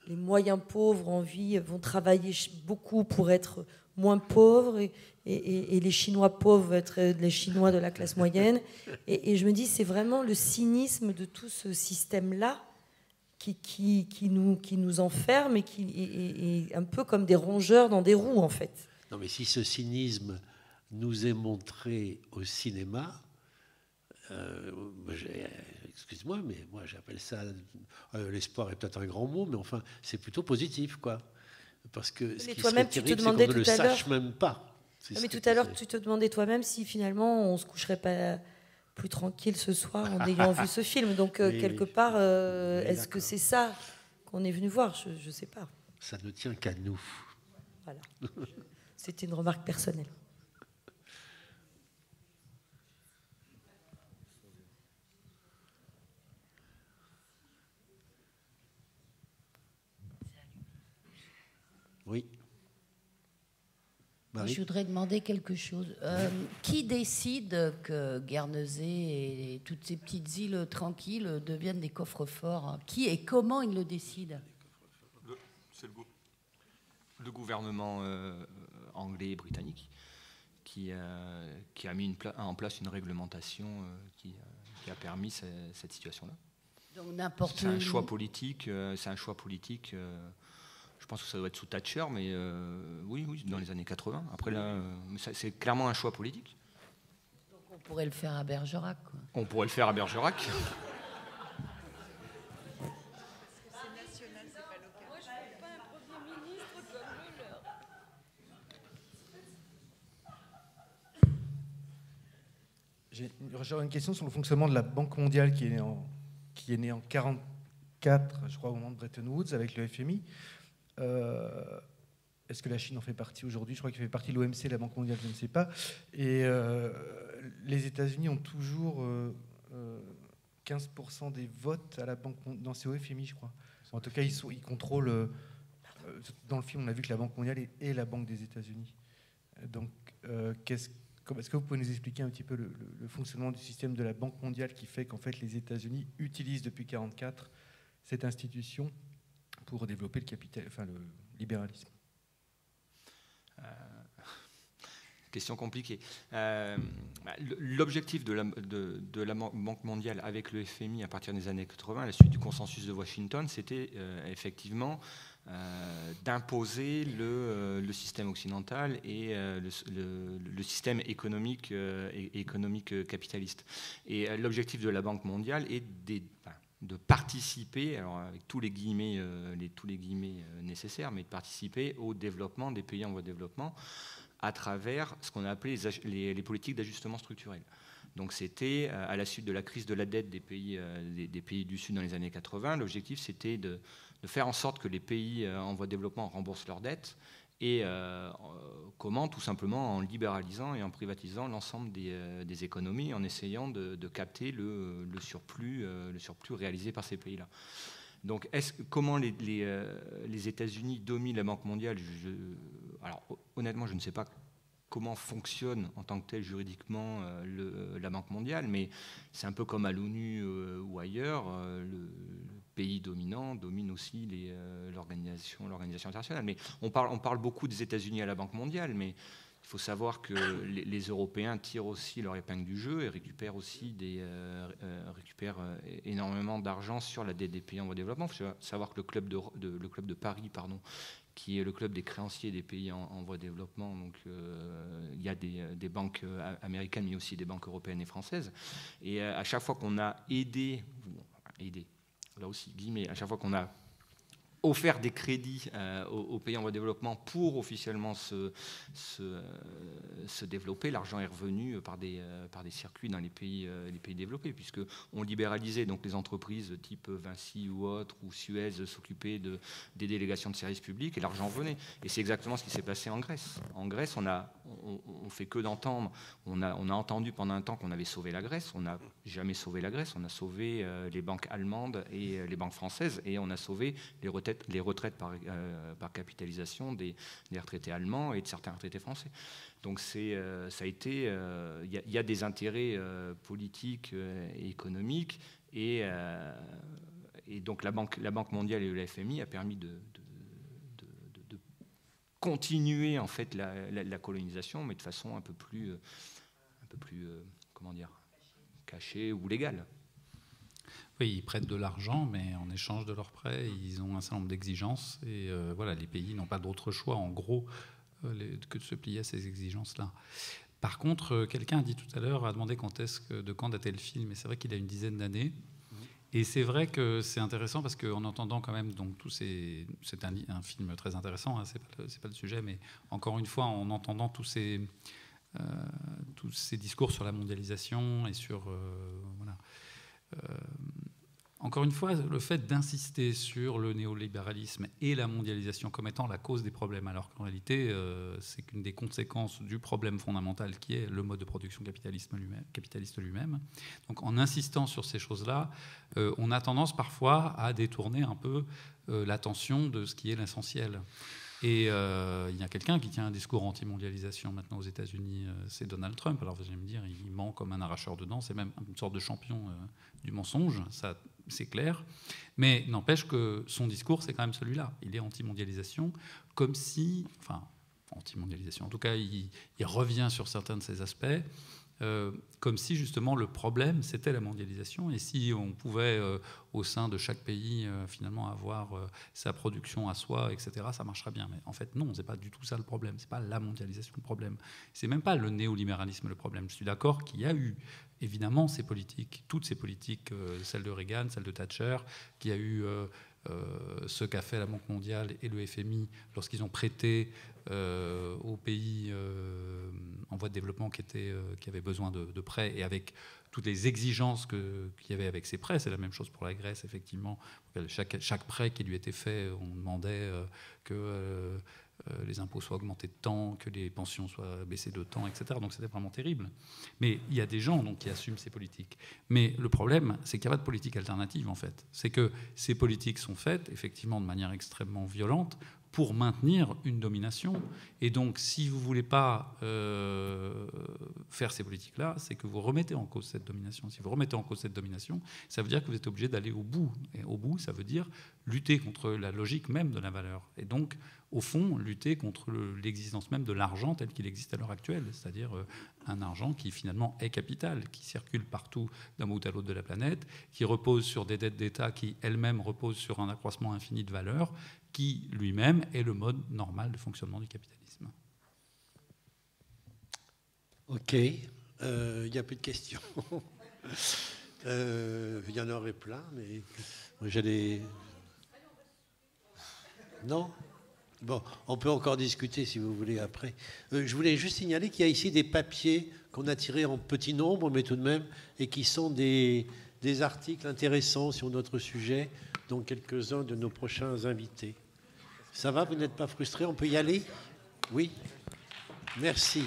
S11: les moyens pauvres en vie, vont travailler beaucoup pour être moins pauvres. Et les Chinois pauvres être les Chinois de la classe moyenne. Et je me dis, c'est vraiment le cynisme de tout ce système-là qui nous enferme et un peu comme des rongeurs dans des roues, en fait.
S6: Non, mais si ce cynisme nous est montré au cinéma, excuse-moi, mais moi j'appelle ça... l'espoir est peut-être un grand mot, mais enfin, c'est plutôt positif, quoi. Parce que ce qui serait terrible, c'est qu'on ne le sache même pas.
S11: Mais tout à l'heure, tu te demandais toi-même si finalement on ne se coucherait pas plus tranquille ce soir en ayant vu ce film. Donc, quelque part, est-ce que c'est ça qu'on est venu voir ? Je ne sais pas.
S6: Ça ne tient qu'à nous.
S11: Voilà. C'était une remarque personnelle.
S6: Oui.
S12: Je voudrais demander quelque chose. Qui décide que Guernesey et toutes ces petites îles tranquilles deviennent des coffres-forts ? Qui et comment ils le décident ?
S3: C'est le gouvernement anglais et britannique qui a mis en place une réglementation qui a permis cette situation-là.
S12: Donc n'importe.
S3: C'est un choix politique. Je pense que ça doit être sous Thatcher, mais oui, dans les années 80. Après, là, c'est clairement un choix politique.
S12: Donc on pourrait le faire à Bergerac, quoi.
S3: On pourrait le faire à Bergerac.
S9: J'aurais une question sur le fonctionnement de la Banque mondiale qui est née en 1944, je crois, au moment de Bretton Woods, avec le FMI. Est-ce que la Chine en fait partie aujourd'hui ? Je crois qu'elle fait partie de l'OMC, la Banque mondiale, je ne sais pas. Et les États-Unis ont toujours 15% des votes à la banque dans ces FMI, je crois. En tout cas, ils contrôlent. Dans le film, on a vu que la Banque mondiale est la banque des États-Unis. Donc, est-ce que vous pouvez nous expliquer un petit peu le fonctionnement du système de la Banque mondiale qui fait qu'en fait les États-Unis utilisent depuis 1944 cette institution pour développer le libéralisme?
S3: Question compliquée. L'objectif de la Banque mondiale avec le FMI à partir des années 80, à la suite du consensus de Washington, c'était effectivement d'imposer le système occidental et le système économique capitaliste. Et l'objectif de la Banque mondiale est de participer, alors avec tous les guillemets nécessaires, mais de participer au développement des pays en voie de développement à travers ce qu'on a appelé les politiques d'ajustement structurel. Donc c'était, à la suite de la crise de la dette des pays du Sud dans les années 80, l'objectif c'était de faire en sorte que les pays en voie de développement remboursent leurs dettes. Et comment ? Tout simplement en libéralisant et en privatisant l'ensemble des économies, en essayant de capter le surplus réalisé par ces pays-là. Donc, comment les États-Unis dominent la Banque mondiale? Alors, honnêtement, je ne sais pas comment fonctionne en tant que tel juridiquement la Banque mondiale, mais c'est un peu comme à l'ONU ou ailleurs, le pays dominant domine aussi l'organisation internationale. Mais on parle beaucoup des États-Unis à la Banque mondiale, mais il faut savoir que les Européens tirent aussi leur épingle du jeu et récupèrent aussi énormément d'argent sur la dette des pays en voie de développement. Il faut savoir que le club de Paris, qui est le club des créanciers des pays en voie de développement. Donc, il y a des banques américaines, mais aussi des banques européennes et françaises. Et à chaque fois qu'on a aidé, là aussi, guillemets, à chaque fois qu'on a offert des crédits aux pays en voie de développement pour officiellement se développer, l'argent est revenu par des circuits dans les pays développés, puisqu'on libéralisait donc les entreprises type Vinci ou autres, ou Suez s'occupaient des délégations de services publics, et l'argent venait. Et c'est exactement ce qui s'est passé en Grèce. En Grèce, on fait que d'entendre, on a entendu pendant un temps qu'on avait sauvé la Grèce. On n'a jamais sauvé la Grèce, on a sauvé les banques allemandes et les banques françaises, et on a sauvé les retraites par capitalisation des retraités allemands et de certains retraités français. Donc ça a été, il y a des intérêts politiques et économiques, et donc la Banque mondiale et le FMI a permis de continuer en fait la colonisation, mais de façon un peu plus comment dire, cachée ou légale.
S4: Oui, ils prêtent de l'argent, mais en échange de leurs prêts, ils ont un certain nombre d'exigences. Et voilà, les pays n'ont pas d'autre choix, en gros, que de se plier à ces exigences-là. Par contre, quelqu'un a dit tout à l'heure, a demandé de quand datait le film, et c'est vrai qu'il a une dizaine d'années. Et c'est vrai que c'est intéressant parce qu'en entendant quand même donc c'est un film très intéressant, hein, c'est pas le sujet, mais encore une fois, en entendant tous ces discours sur la mondialisation et sur voilà. Encore une fois, le fait d'insister sur le néolibéralisme et la mondialisation comme étant la cause des problèmes, alors qu'en réalité, c'est qu'une des conséquences du problème fondamental qui est le mode de production capitaliste lui-même. Donc en insistant sur ces choses-là, on a tendance parfois à détourner un peu l'attention de ce qui est l'essentiel. Et il y a quelqu'un qui tient un discours anti-mondialisation maintenant aux États-Unis, c'est Donald Trump. Alors vous allez me dire, il ment comme un arracheur de dents, c'est même une sorte de champion du mensonge, ça c'est clair. Mais n'empêche que son discours, c'est quand même celui-là. Il est anti-mondialisation, comme si, enfin, anti-mondialisation, en tout cas, il revient sur certains de ces aspects. Comme si justement le problème c'était la mondialisation, et si on pouvait au sein de chaque pays finalement avoir sa production à soi, etc., ça marcherait bien. Mais en fait non, c'est pas du tout ça le problème, c'est pas la mondialisation le problème, c'est même pas le néolibéralisme le problème. Je suis d'accord qu'il y a eu évidemment ces politiques, toutes ces politiques, celle de Reagan, celle de Thatcher, qu'il y a eu ce qu'a fait la Banque mondiale et le FMI lorsqu'ils ont prêté aux pays en voie de développement qui avaient besoin de prêts, et avec toutes les exigences qu'il y avait avec ces prêts. C'est la même chose pour la Grèce, effectivement. Chaque prêt qui lui était fait, on demandait que les impôts soient augmentés de temps, que les pensions soient baissées de temps, etc. Donc c'était vraiment terrible. Mais il y a des gens donc, qui assument ces politiques. Mais le problème, c'est qu'il n'y a pas de politique alternative, en fait. C'est que ces politiques sont faites, effectivement, de manière extrêmement violente, pour maintenir une domination. Et donc, si vous ne voulez pas faire ces politiques-là, c'est que vous remettez en cause cette domination. Si vous remettez en cause cette domination, ça veut dire que vous êtes obligé d'aller au bout. Et au bout, ça veut dire lutter contre la logique même de la valeur. Et donc, au fond, lutter contre l'existence même de l'argent tel qu'il existe à l'heure actuelle, c'est-à-dire un argent qui finalement est capital, qui circule partout d'un bout à l'autre de la planète, qui repose sur des dettes d'État qui elles-mêmes reposent sur un accroissement infini de valeur, qui lui-même est le mode normal de fonctionnement du capitalisme.
S6: Ok, il n'y a plus de questions. Il y en aurait plein, mais moi j'allais... Non ? Bon, on peut encore discuter si vous voulez après. Je voulais juste signaler qu'il y a ici des papiers qu'on a tirés en petit nombre, mais tout de même, et qui sont des articles intéressants sur notre sujet, dont quelques-uns de nos prochains invités. Ça va, vous n'êtes pas frustrés? On peut y aller? Oui. Merci.